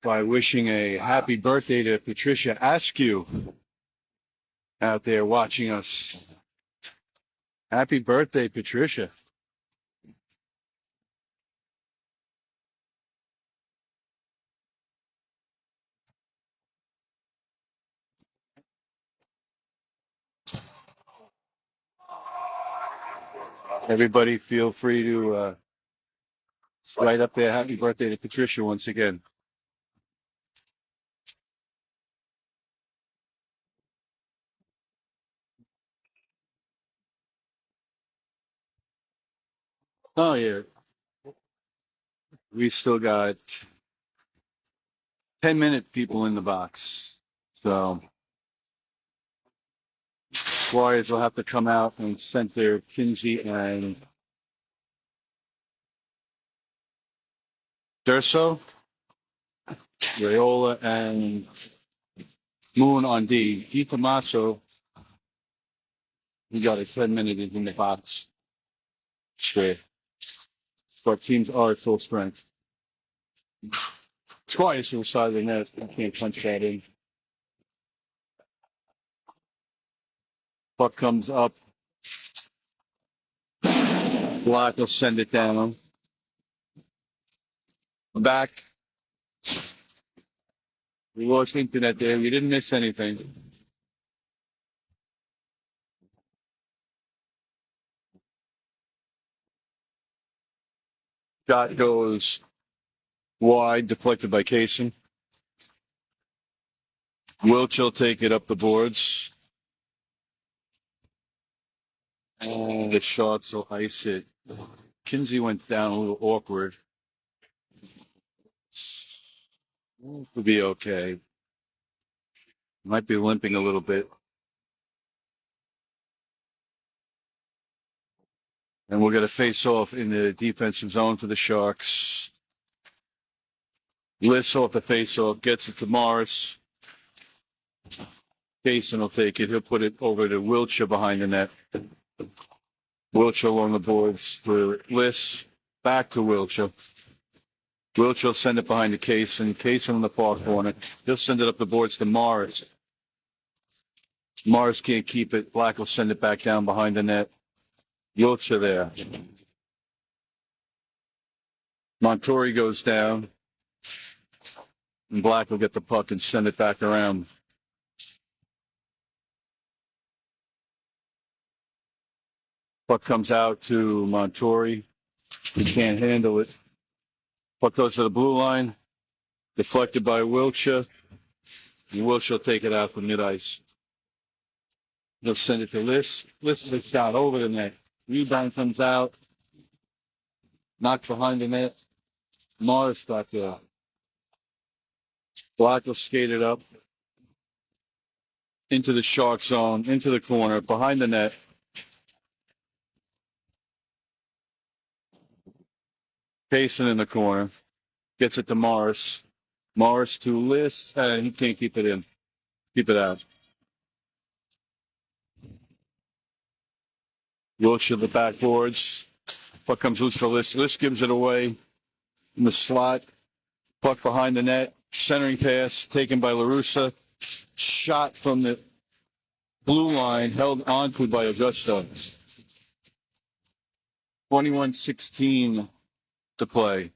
by wishing a happy birthday to Patricia Askew out there watching us. Happy birthday, Patricia. Everybody feel free to write up there happy birthday to Patricia once again. Oh, yeah. We still got 10-minute people in the box. So Squires will have to come out and center Kinsey and Durso, Rayola, and Moon on D. Di Tommaso, he got a 10-minute in the box. Straight. But teams are at full strength. Squires to the side of the net. I can't punch that in. Puck comes up. Black will send it down. Back. We lost internet there. We didn't miss anything. Shot goes wide, deflected by Kasin. Wilch will take it up the boards. And the shots will ice it. Kinsey went down a little awkward. Will be okay. Might be limping a little bit. And we're going to face off in the defensive zone for the Sharks. Lists off the face-off, gets it to Morris. Kasin will take it. He'll put it over to Wiltshire behind the net. Wiltshire along the boards to Liss. Back to Wiltshire. Wiltshire will send it behind to Kasin. Kasin in the far corner. He'll send it up the boards to Morris. Morris can't keep it. Black will send it back down behind the net. Wiltshire there. Montori goes down. And Black will get the puck and send it back around. Puck comes out to Montori. He can't handle it. Puck goes to the blue line. Deflected by Wiltshire. And Wiltshire will take it out from mid-ice. He'll send it to Liss. Liss is a shot over the net. Rebound comes out. Knocked behind the net. Morris got there. Black will skate it up. Into the Shark zone. Into the corner. Behind the net. Kasin in the corner. Gets it to Morris. Morris to Liss. And he can't keep it in. Keep it out. Wiltshire the backboards. Puck comes loose for Liss. Liss gives it away in the slot. Puck behind the net. Centering pass taken by LaRussa. Shot from the blue line. Held onto by Augusto. 21-16 to play.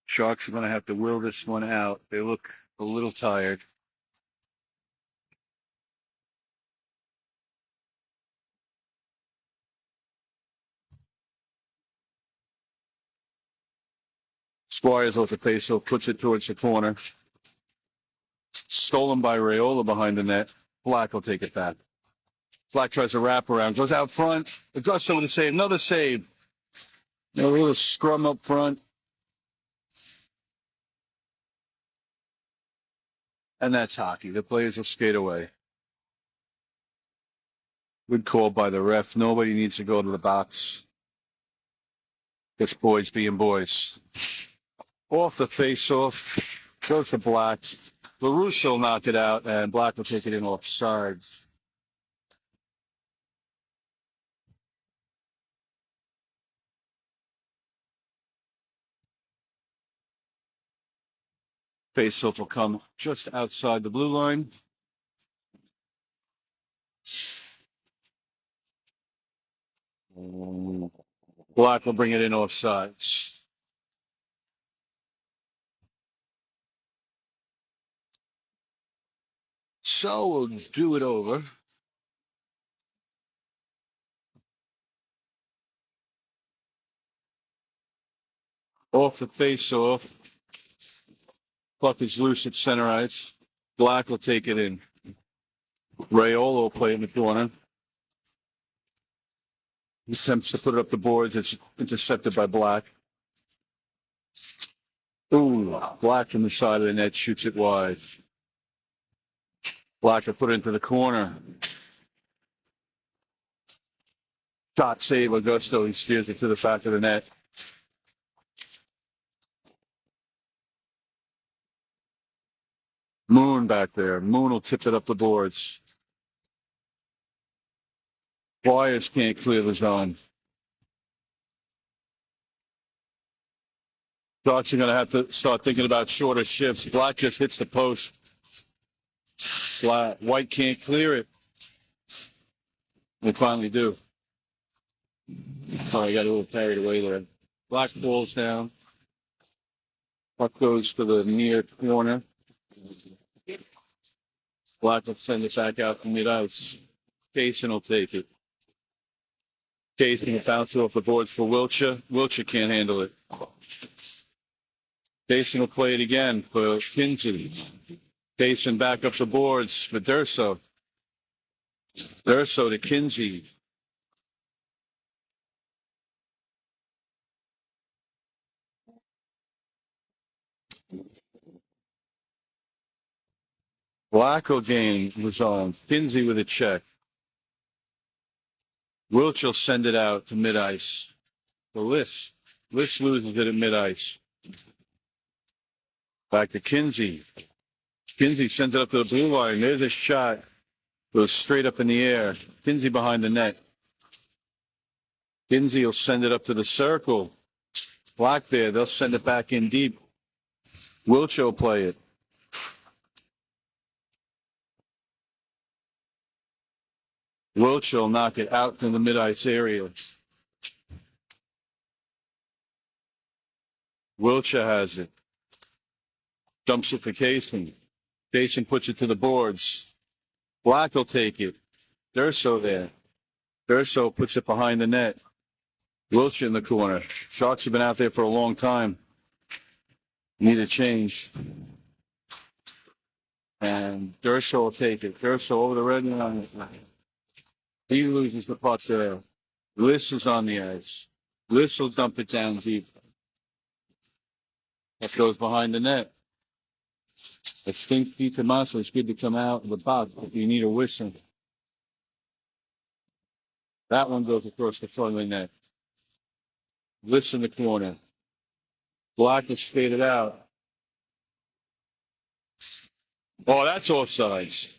Sharks are going to have to will this one out. They look a little tired. Squires off the faceoff, puts it towards the corner. Stolen by Rayola behind the net. Black will take it back. Black tries to wrap around, goes out front. Augusto with a save, another save. A little scrum up front. And that's hockey. The players will skate away. Good call by the ref. Nobody needs to go to the box. Just boys being boys. Off the face-off. Goes to Black. LaRusso will knock it out, and Black will take it in off sides. Face-off will come just outside the blue line. Black will bring it in off sides. So we'll do it over. Off the face off. Puck is loose at center ice. Black will take it in. Rayola will play in the corner. He attempts to put it up the boards. It's intercepted by Black. Ooh, Black from the side of the net shoots it wide. Black will put it into the corner. Shot save, Augusto. He steers it to the back of the net. Moon back there. Moon will tip it up the boards. Flyers can't clear the zone. Sharks are going to have to start thinking about shorter shifts. Black just hits the post. White can't clear it. They finally do. Oh, I got a little carried away there. Black falls down. Puck goes to the near corner. Black will send it back out from mid-ice. Kasin will take it. Kasin will bounce it off the boards for Wiltshire. Wiltshire can't handle it. Kasin will play it again for Kinsey. Kasin back up the boards for Durso. Durso to Kinsey. Black will gain the zone. Kinsey with a check. Wiltshire will send it out to mid-ice. The List loses it at mid-ice. Back to Kinsey. Kinsey sends it up to the blue line. There's a shot. Goes straight up in the air. Kinsey behind the net. Kinsey will send it up to the circle. Black there. They'll send it back in deep. Wiltshire will play it. Wiltshire will knock it out in the mid-ice area. Wiltshire has it. Dumps it for Kasin. Kasin puts it to the boards. Black will take it. Durso there. Durso puts it behind the net. Wiltshire in the corner. Sharks have been out there for a long time. Need a change. And Durso will take it. Durso over the red line. He loses the puck there. List is on the ice. List will dump it down deep. That goes behind the net. I think Pete Tommaso is good to come out of the box if you need a whistle. That one goes across the front of the net. List in the corner. Black is faded out. Oh, that's offsides.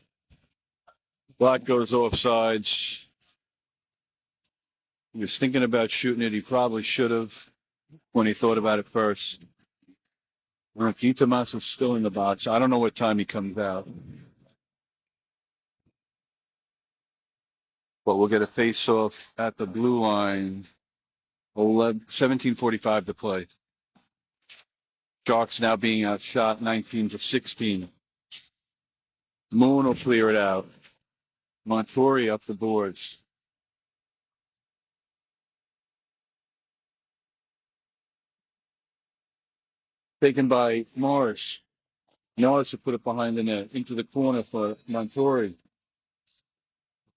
Black goes offsides. He was thinking about shooting it. He probably should have when he thought about it first. Pete Tommaso's still in the box. I don't know what time he comes out. But we'll get a face-off at the blue line. 17:45 to play. Sharks now being outshot 19-16. Moon will clear it out. Montori up the boards. Taken by Morris. Morris will put it behind the net. Into the corner for Montori.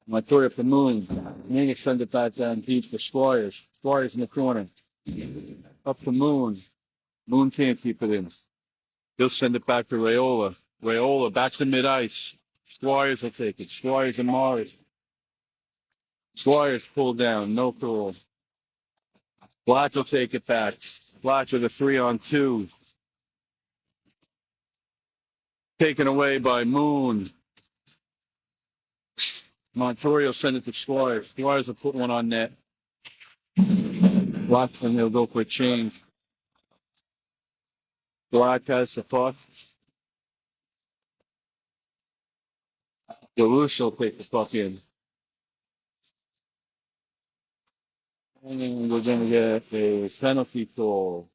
Montori up the Moon. Moon will send it back down deep for Squires. Squires in the corner. Up the Moon. Moon can't keep it in. He'll send it back to Rayola. Rayola back to mid-ice. Squires will take it. Squires and Morris. Squires pulled down. No call. Black will take it back. Black with a 3-on-2. Taken away by Moon. Montori will send it to Squires. Squires will put one on net. Black, and he'll go for a change. Black has the puck. DeLuce will take the puck in. And then we're going to get a penalty for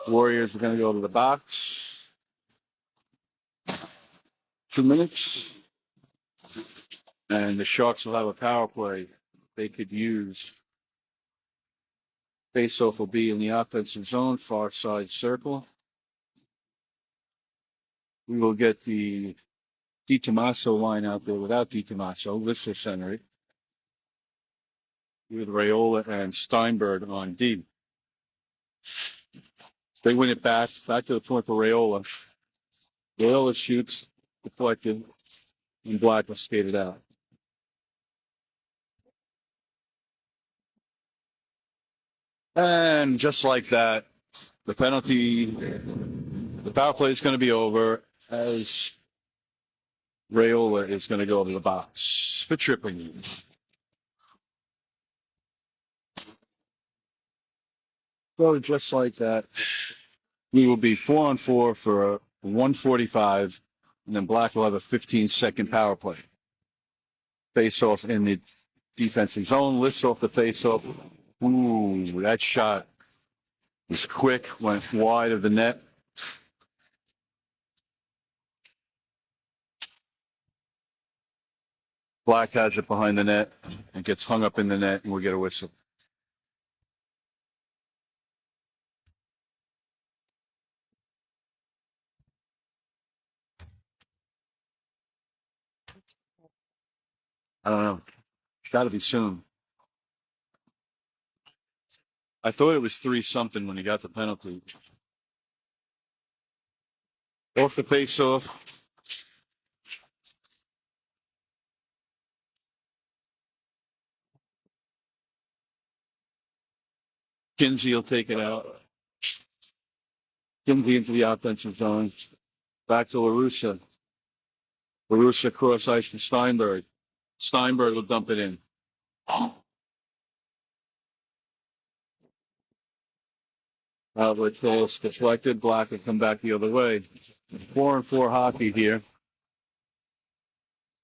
Warriors are going to go to the box. 2 minutes. And the Sharks will have a power play they could use. Faceoff will be in the offensive zone, far side circle. We will get the DiTomaso line out there without DiTomaso. Lister center it with Raiola and Steinberg on D. They win it back to the point for Raiola. Raiola shoots, deflected, and Black will skate it out. And just like that, the power play is going to be over as Raiola is going to go to the box for tripping. So just like that, we will be 4-on-4 for a 145, and then Black will have a 15-second power play. Face off in the defensive zone, lifts off the face off. Ooh, that shot was quick, went wide of the net. Black has it behind the net and gets hung up in the net, and we'll get a whistle. I don't know. It's got to be soon. I thought it was 3-something when he got the penalty. Off the face-off. Kinsey will take it out. Kinsey into the offensive zone. Back to LaRussa. LaRussa cross ice to Steinberg. Steinberg will dump it in. Outlet pass deflected. Black will come back the other way. 4-on-4 hockey here.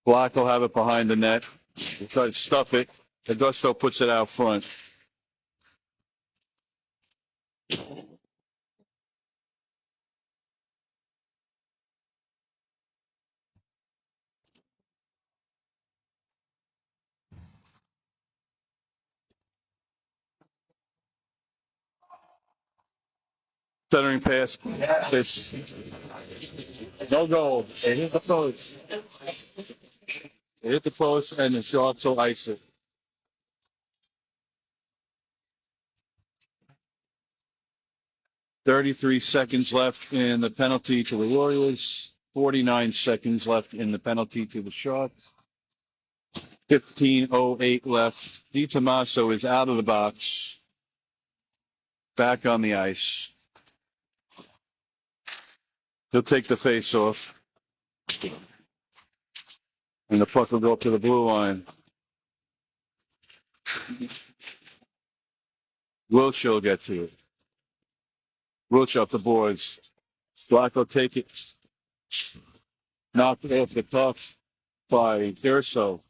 Black will have it behind the net. He'll try to stuff it. Augusto puts it out front. Centering pass. This no goal. It hit the post. It hit the post, and the Sharks will ice it. 33 seconds left in the penalty to the Warriors. 49 seconds left in the penalty to the Sharks. 15:08 left. DiTomaso is out of the box. Back on the ice. He'll take the face off. And the puck will go up to the blue line. Wiltshire will get to it. Wiltshire up the boards. Black will take it. Knocked off the puck by Durso.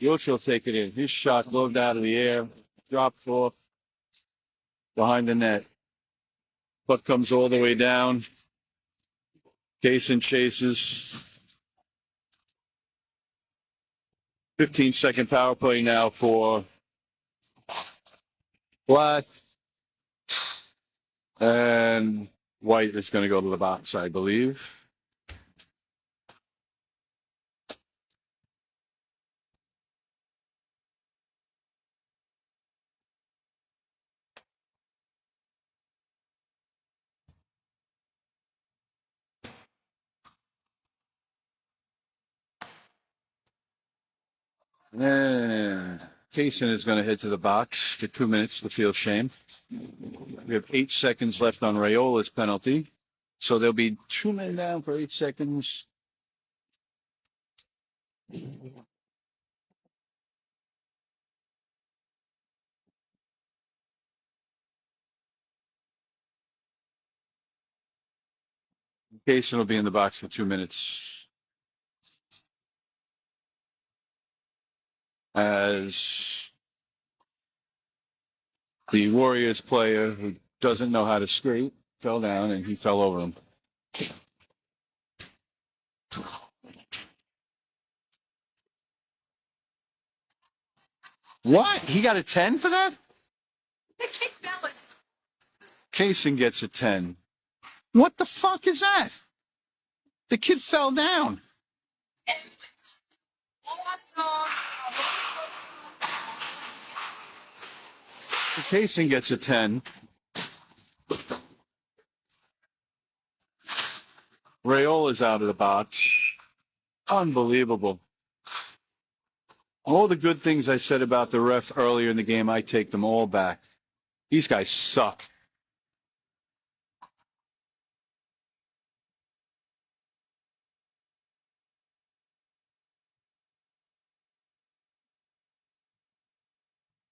Wiltshire will take it in. His shot glowed out of the air. Dropped off behind the net. Puck comes all the way down. Kasin chases. 15-second power play now for Black. And White is going to go to the box, I believe. And Kasin is going to head to the box for 2 minutes to feel shame. We have 8 seconds left on Raiola's penalty. So there'll be 2 men down for 8 seconds. Kasin will be in the box for 2 minutes. as the Warriors player who doesn't know how to skate fell down and he fell over him. What? He got a 10 for that? Kasin gets a 10. What the fuck is that? The kid fell down. Kasin gets a 10. Rayola's out of the box. Unbelievable. All the good things I said about the ref earlier in the game, I take them all back. These guys suck.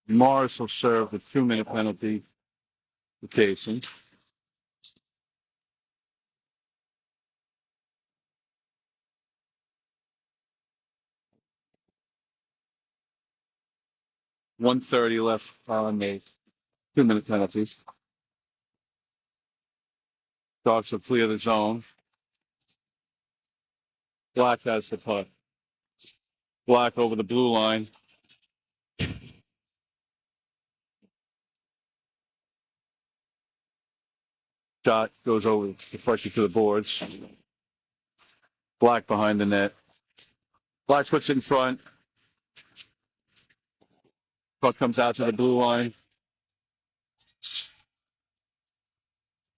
Morris will serve the 2-minute penalty for Kasin. .130 left on the 2-minute penalty. Dogs will clear the zone. Black has the puck. Black over the blue line. Shot goes over deflected to the boards. Black behind the net. Black puts it in front. Puck comes out to the blue line.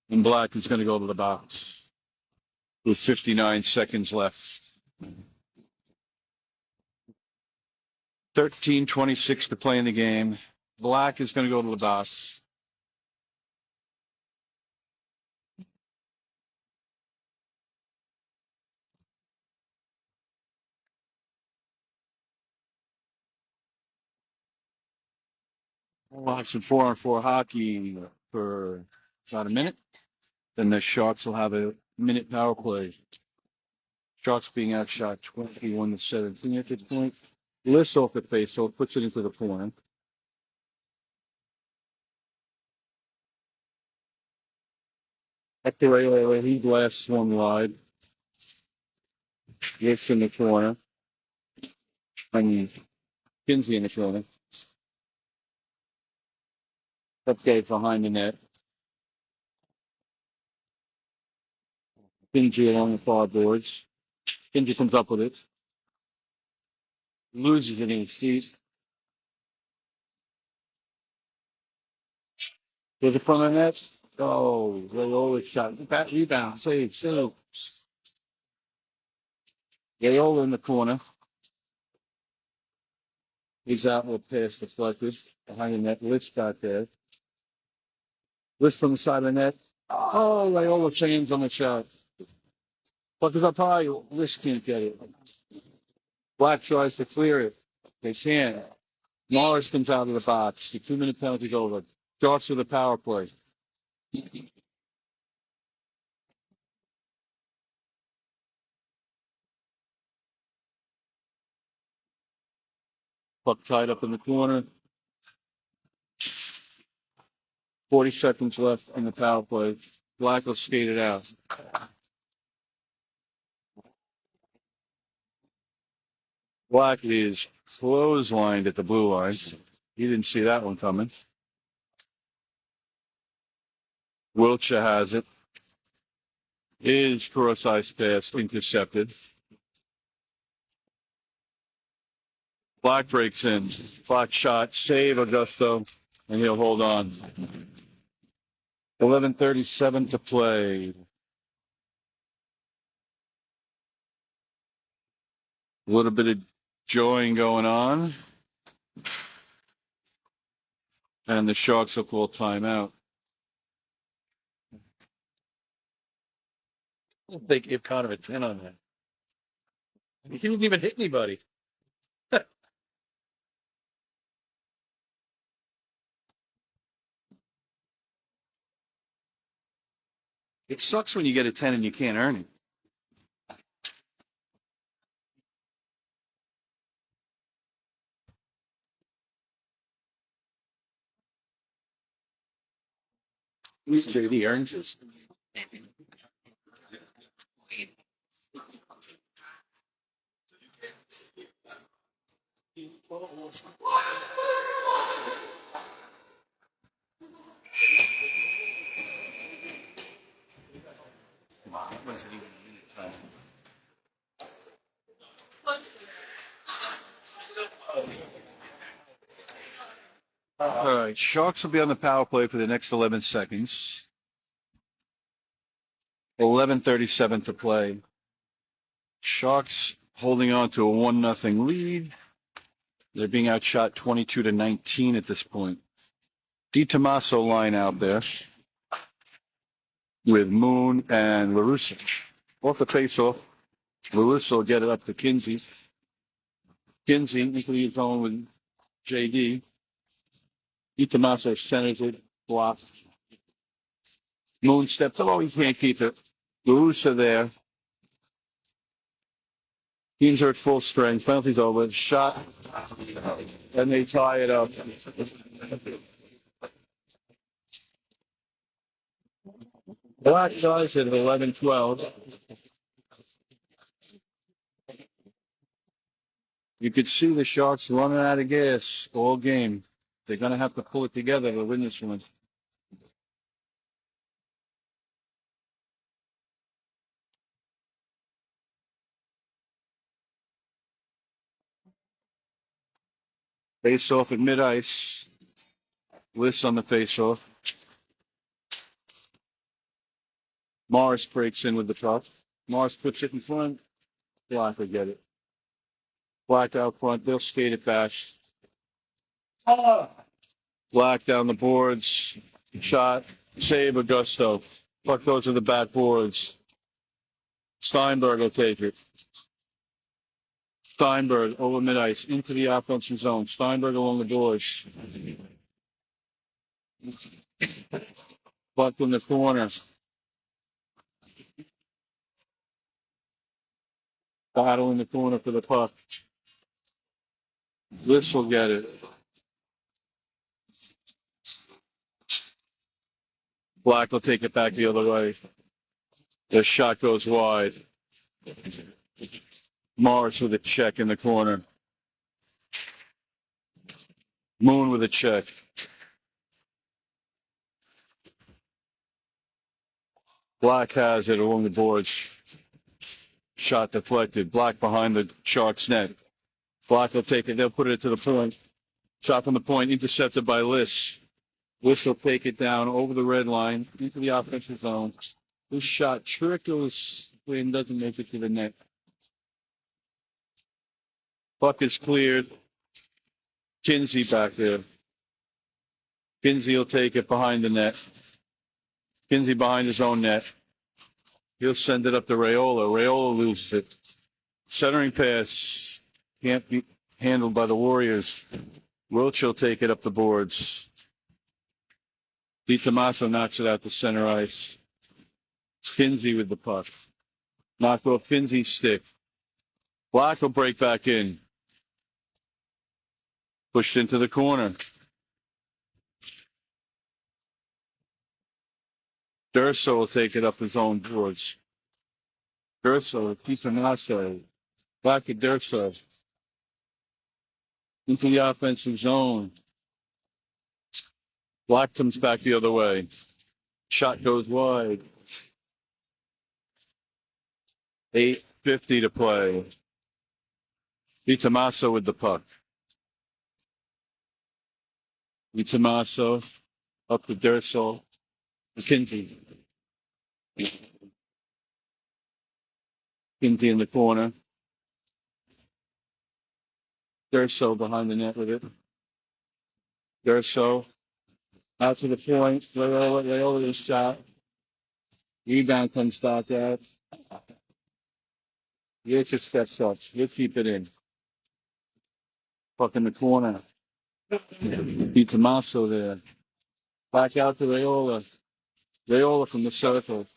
And Black is going to go to the box with 59 seconds left. 13:26 to play in the game. Black is going to go to the box. We'll have some 4-on-4 hockey for about a minute. Then the Sharks will have a minute power play. Sharks being outshot 21-17 at this point. Lifts off the face, so it puts it into the corner. Up the right, he blasts one wide. Gets in the corner. Kinsey in the corner. Update behind the net. Kinsey along the far boards. Kinsey comes up with it. Loses it in his feet. To the front of the net. Oh, Rayola shot. Back rebound. Save. Rayola in the corner. He's out with pass deflected. Behind the net. Litz got there. Litz from the side of the net. Oh, Rayola changes on the shot. Puck up high. Litz can't get it. Black tries to clear it. They can't. Morris comes out of the box. The 2-minute penalty's over. Starts with a power play. Puck tied up in the corner. 40 seconds left in the power play. Black will skate it out. Black is clotheslined at the blue line. He didn't see that one coming. Wiltshire has it. Is cross-ice pass intercepted. Black breaks in. Black shot. Save Augusto. And he'll hold on. 11:37 to play. A little bit of joying going on. And the Sharks will call timeout. They gave Connor a 10 on that. He didn't even hit anybody. It sucks when you get a 10 and you can't earn it. These JD oranges. That wasn't even a minute time. All right, Sharks will be on the power play for the next 11 seconds. 11:37 to play. Sharks holding on to a 1-0 lead. They're being outshot 22-19 at this point. DiTommaso line out there with Moon and LaRussa. Off the face-off, LaRussa will get it up to Kinsey. Kinsey into the zone with JD. DiTommaso centers it, blocked. Moon steps up. Oh, he can't keep it. LaRussa there. Teams are at full strength. Penalty's over. Shot. And they tie it up. Black ties it at 11-12. You could see the Sharks running out of gas all game. They're going to have to pull it together to win this one. Face off at mid-ice. Lists on the face-off. Morris breaks in with the truck. Morris puts it in front. Black will get it. Black out front. They'll skate it back. Black down the boards. Shot. Save Augusto. Puck goes to the back boards. Steinberg will take it. Steinberg over mid-ice into the offensive zone. Steinberg along the boards. Puck in the corner. Battle in the corner for the puck. This will get it. Black will take it back the other way. The shot goes wide. Morris with a check in the corner. Moon with a check. Black has it along the boards. Shot deflected. Black behind the Sharks net. Black will take it. They'll put it to the point. Shot from the point. Intercepted by Liss. Liss will take it down over the red line into the offensive zone. This shot trickles and doesn't make it to the net. Puck is cleared. Kinsey back there. Kinsey will take it behind the net. Kinsey behind his own net. He'll send it up to Raiola. Raiola loses it. Centering pass can't be handled by the Warriors. Wilch will take it up the boards. DiTommaso knocks it out to center ice. Kinsey with the puck. Knocked off Kinsey's stick. Black will break back in. Pushed into the corner. Durso will take it up his own boards. Durso, DiTommaso. Back at Durso. Into the offensive zone. Black comes back the other way. Shot goes wide. 8:50 to play. DiTommaso with the puck. DiTommaso up to Durso. McKenzie. Kinsey in the corner. Durso behind the net with it. Durso out to the point. Raiola is shot. Rebound comes back out. Yates steps up. He'll keep it in. Puck in the corner. DiTommaso there. Back out to Raiola. Raiola from the circle.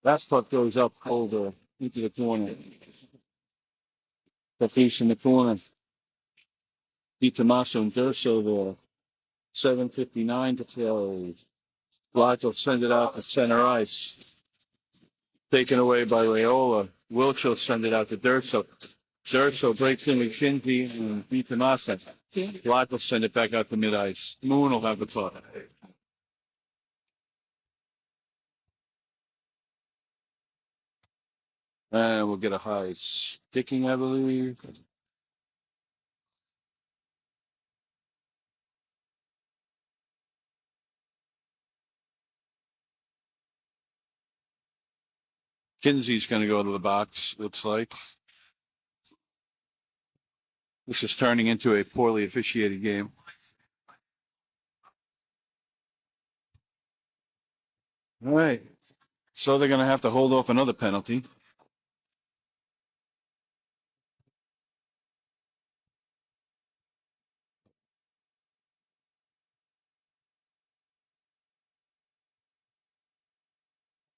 That puck goes up over into the corner. Vorhees in the corner. DiTommaso and Durso there. 7:59 to play. Black will send it out to center ice. Taken away by Rayola. Wilch will send it out to Durso. Durso breaks in with Kinsey and Vitamasa. Black will send it back out to mid ice. Moon will have the puck. And we'll get a high sticking, I believe. Kinsey's going to go to the box, looks like. This is turning into a poorly officiated game. All right. So they're going to have to hold off another penalty.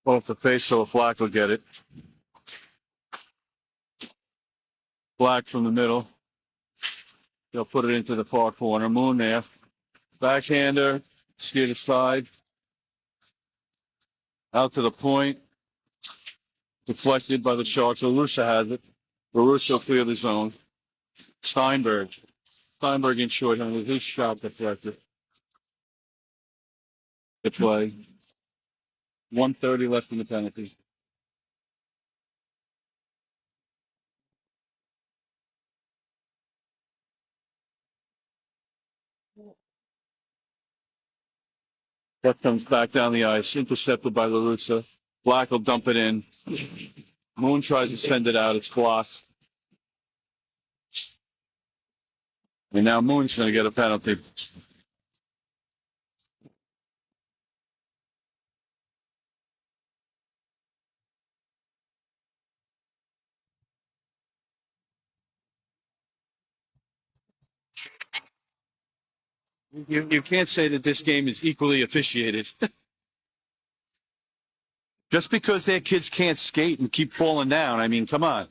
Off the face, so Black will get it. Black from the middle. They'll put it into the far corner. Moon there. Backhander. Steer aside. Out to the point. Deflected by the Sharks. Larusa has it. Larusa will clear the zone. Steinberg. Steinberg in shorthanded. His shot deflected. Good play. 1:30 left in the penalty. That comes back down the ice. Intercepted by Larusa. Black will dump it in. Moon tries to send it out. It's blocked. And now Moon's going to get a penalty. You can't say that this game is equally officiated. Just because their kids can't skate and keep falling down, I mean, come on.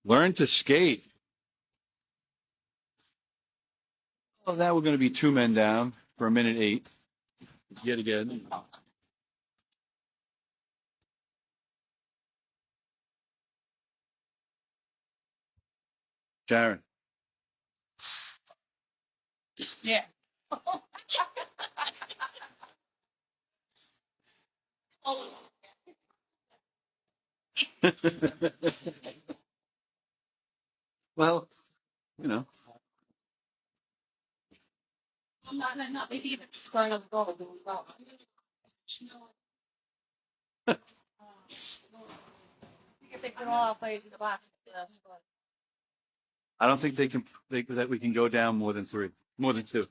Learn to skate. Well, now we're going to be 2 men down for 1:08. Yet again. Sharon. Yeah. Well, you know. I'm not busy either. Scoring on the goal as well. If they put all our players in the box, that's what. I don't think they can that we can go down more than 3, more than 2.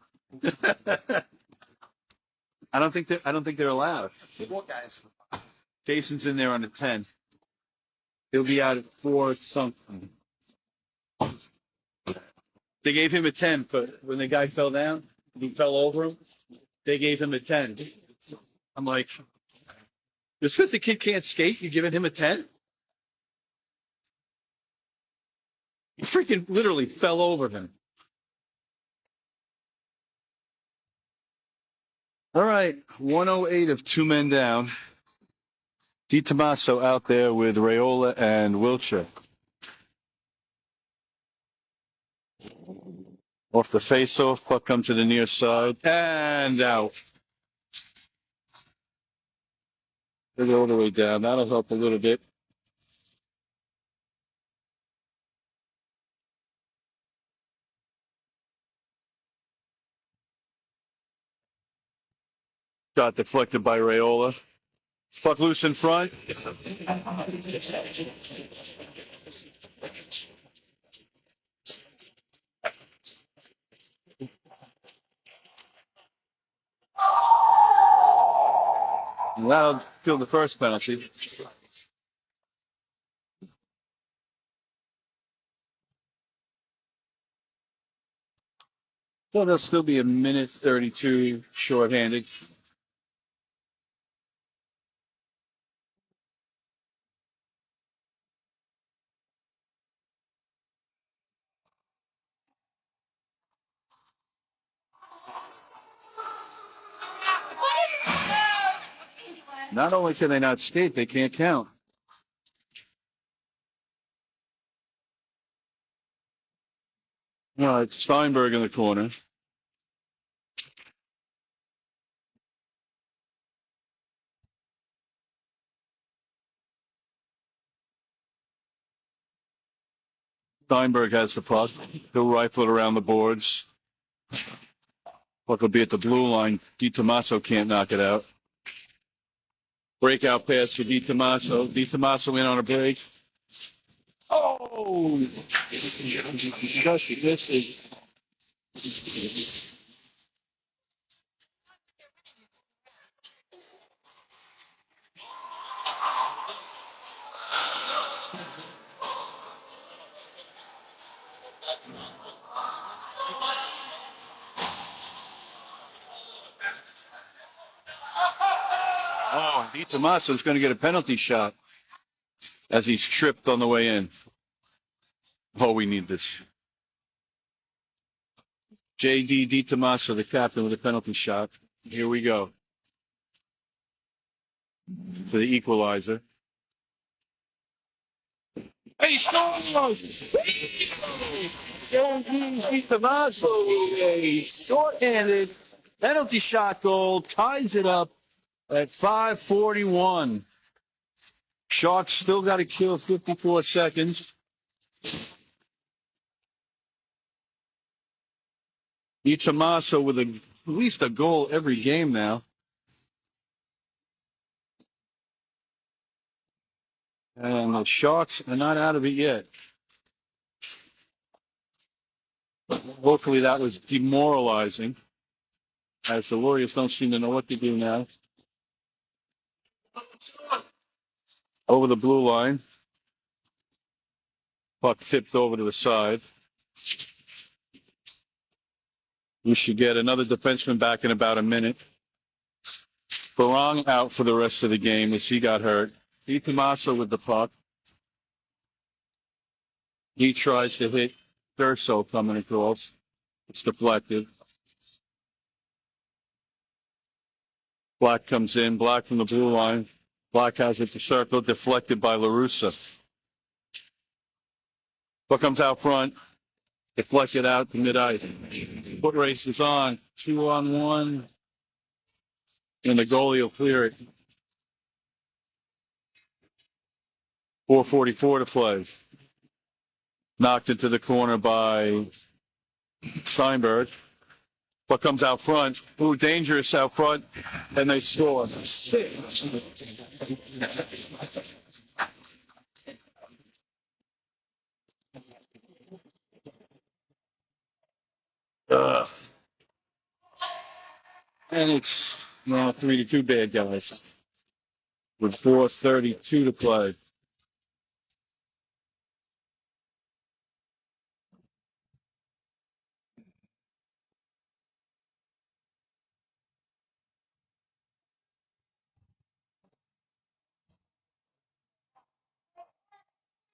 I don't think they're allowed. Kasin's in there on the 10. He'll be out at 4 something. They gave him a 10 for when the guy fell down. He fell over him. They gave him a 10. I'm like, just because the kid can't skate, you're giving him a 10? He freaking literally fell over him. All right, 1:08 of 2 men down. Di Tommaso out there with Rayola and Wiltshire. Off the face-off, puck comes to the near side, and out. They're all the way down. That'll help a little bit. Shot deflected by Rayola. Puck loose in front. And that'll kill the first penalty. So there'll still be 1:32 shorthanded. Not only can they not skate, they can't count. All right, Steinberg in the corner. Steinberg has the puck. He'll rifle it around the boards. Puck will be at the blue line. DiTomaso can't knock it out. Breakout pass for DiTomaso. DiTomaso in on a break. Oh! Gosh, he missed it. Oh, DiTomaso's going to get a penalty shot as he's tripped on the way in. Oh, we need this. J.D. DiTomaso, the captain, with a penalty shot. Here we go. For the equalizer. He scores! J.D. DiTomaso with a short-handed penalty shot goal ties it up at 5:41. Sharks still got to kill 54 seconds. DiTomaso with at least a goal every game now. And the Sharks are not out of it yet. Hopefully that was demoralizing, as the Warriors don't seem to know what to do now. Over the blue line. Puck tipped over to the side. We should get another defenseman back in about a minute. Barong out for the rest of the game as he got hurt. DiTomaso with the puck. He tries to hit Durso coming across. It's deflected. Black comes in. Black from the blue line. Black has it to circle. Deflected by LaRussa. Puck comes out front. Deflected out to mid-ice. Foot race is on. 2-on-1. And the goalie will clear it. 4:44 to play. Knocked into the corner by Steinberg. Puck comes out front. Ooh, dangerous out front. And they score. And it's now 3-2 bad guys. With 4:32 to play.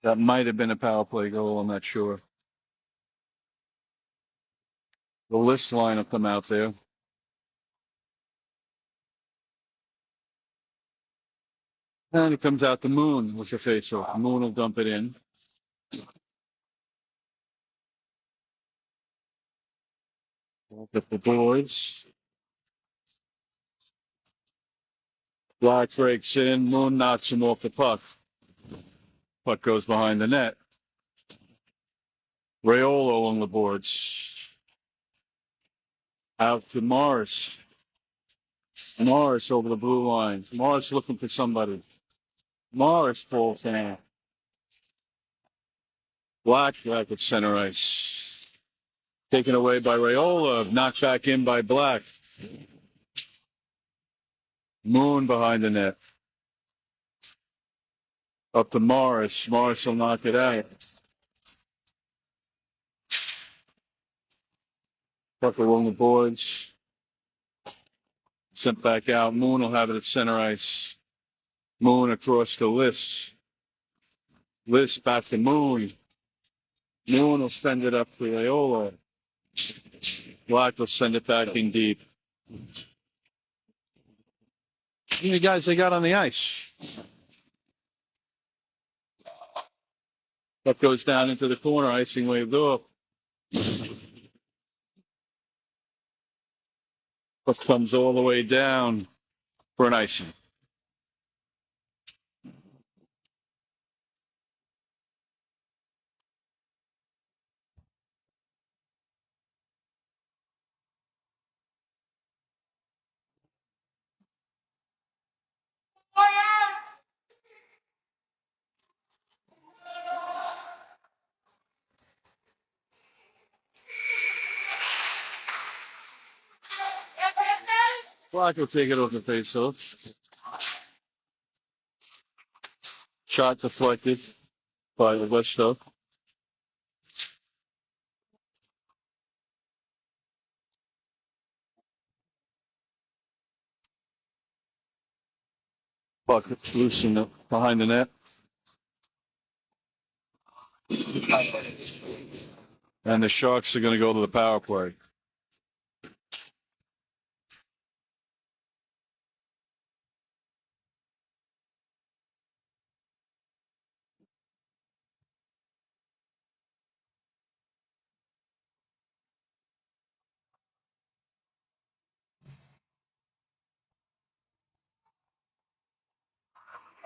That might have been a power play goal. I'm not sure. The list line will come out there. And it comes out to Moon with the face-off. Moon will dump it in. At the boards. Black breaks in. Moon knocks him off the puck. Puck goes behind the net. Raiolo on the boards. Out to Morris. Morris over the blue line. Morris looking for somebody. Morris falls in. Black at center ice. Taken away by Raiola. Knocked back in by Black. Moon behind the net. Up to Morris. Morris will knock it out. Puck along the boards. Sent back out. Moon will have it at center ice. Moon across to List. List back to Moon. Moon will send it up to Raiola. Black will send it back in deep. How many guys they got on the ice? Puck goes down into the corner, icing waved off. Puck comes all the way down for an icing. Black will take it off the face-off. Shot deflected by the Westo. Puck loose behind the net. And the Sharks are going to go to the power play.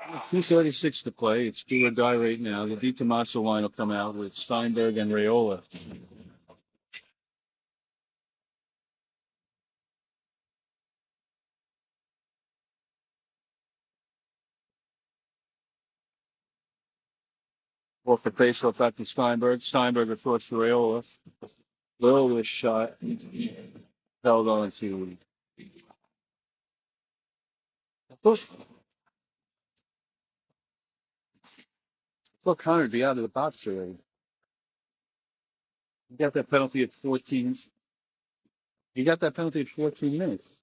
.236 to play. It's do or die right now. The DiTomaso line will come out with Steinberg and Raiola. Off the face-off back to Steinberg. Steinberg approached Raiola. Raiola's shot held on to. Look, Connor would be out of the box already. You got that penalty at 14. You got that penalty at 14 minutes.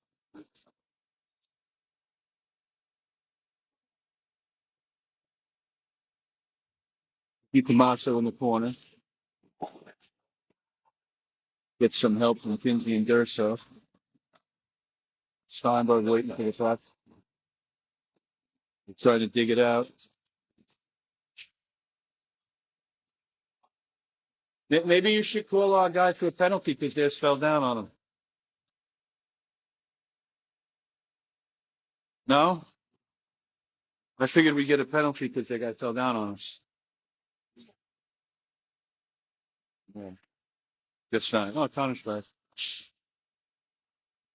DiTomaso in the corner. Get some help from Kinsey and Durso. Steinberg waiting for the puck. Trying to dig it out. Maybe you should call our guy for a penalty because theirs fell down on him. No? I figured we'd get a penalty because their guy fell down on us. Yeah. Good sign. Oh, Connor's back.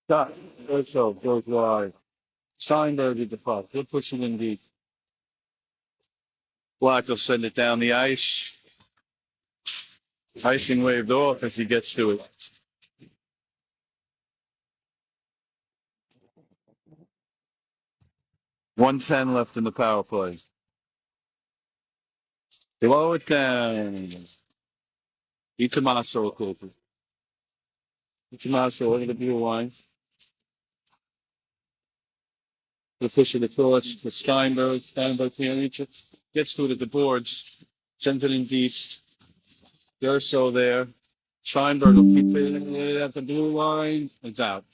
Shot. Durso goes wide. Steinberg at the puck. He'll push it in deep. Black will send it down the ice. Icing waved off as he gets to it. .110 left in the power play. Blow it down. DiTomaso closes. DiTomaso over the blue line. The fish of the Phillips to Steinberg. Steinberg can't reach it. Gets to it at the boards. Sends it in deep. Durso there. Steinberg will keep it at the blue line. It's out.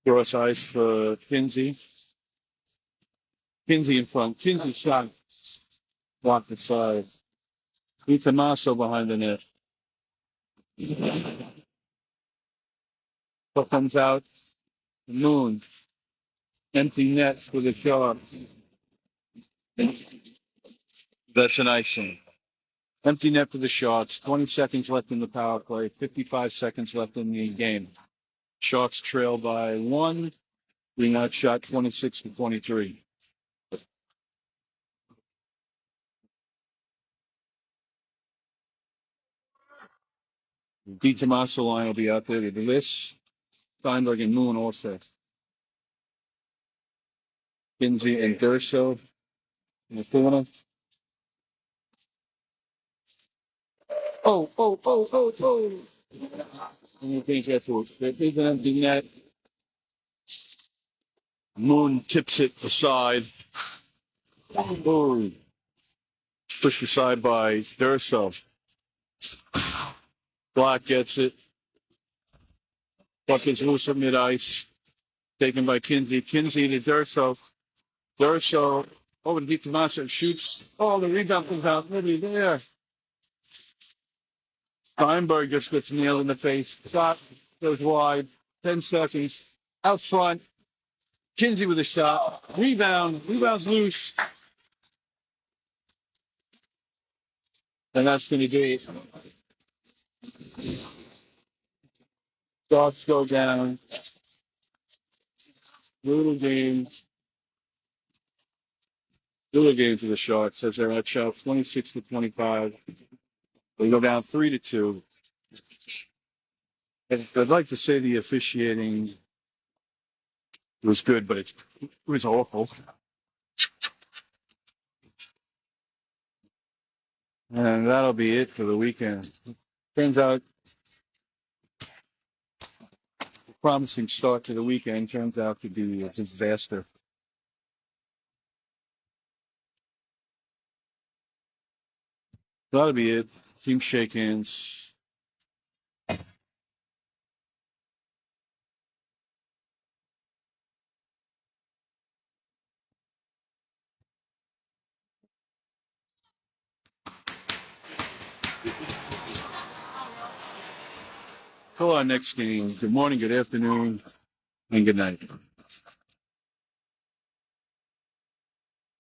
Cross ice for Kinsey. Kinsey in front. Kinsey shot. Blocked the side. DiTomaso behind the net. Puck comes out. Moon. Empty nets for the Sharks. That's an icing. Empty net for the Sharks. 20 seconds left in the power play. 55 seconds left in the game. Sharks trail by 1. Being outshot 26-23. DiTomaso line will be out there with Liss, Steinberg, and Moon also. Kinsey and Durso in the corner. Oh. And you think that's what there's an empty net. Moon tips it aside. Oh. Pushed aside by Durso. Black gets it. Puck is loose at mid-ice. Taken by Kinsey. Kinsey to Durso. Durso over to DiTomaso. Shoots. Oh, the rebound comes out. Nobody there. Steinberg just gets nailed in the face. Shot goes wide. 10 seconds. Out front. Kinsey with a shot. Rebound. Rebound's loose. And that's going to be it. Dogs go down. Little game. Little game for the Sharks as they're at shot 26-25. They go down 3-2. And I'd like to say the officiating was good, but it was awful. And that'll be it for the weekend. Turns out, a promising start to the weekend turns out to be a disaster. That'll be it. Team shake hands. Till our next game. Good morning, good afternoon, and good night.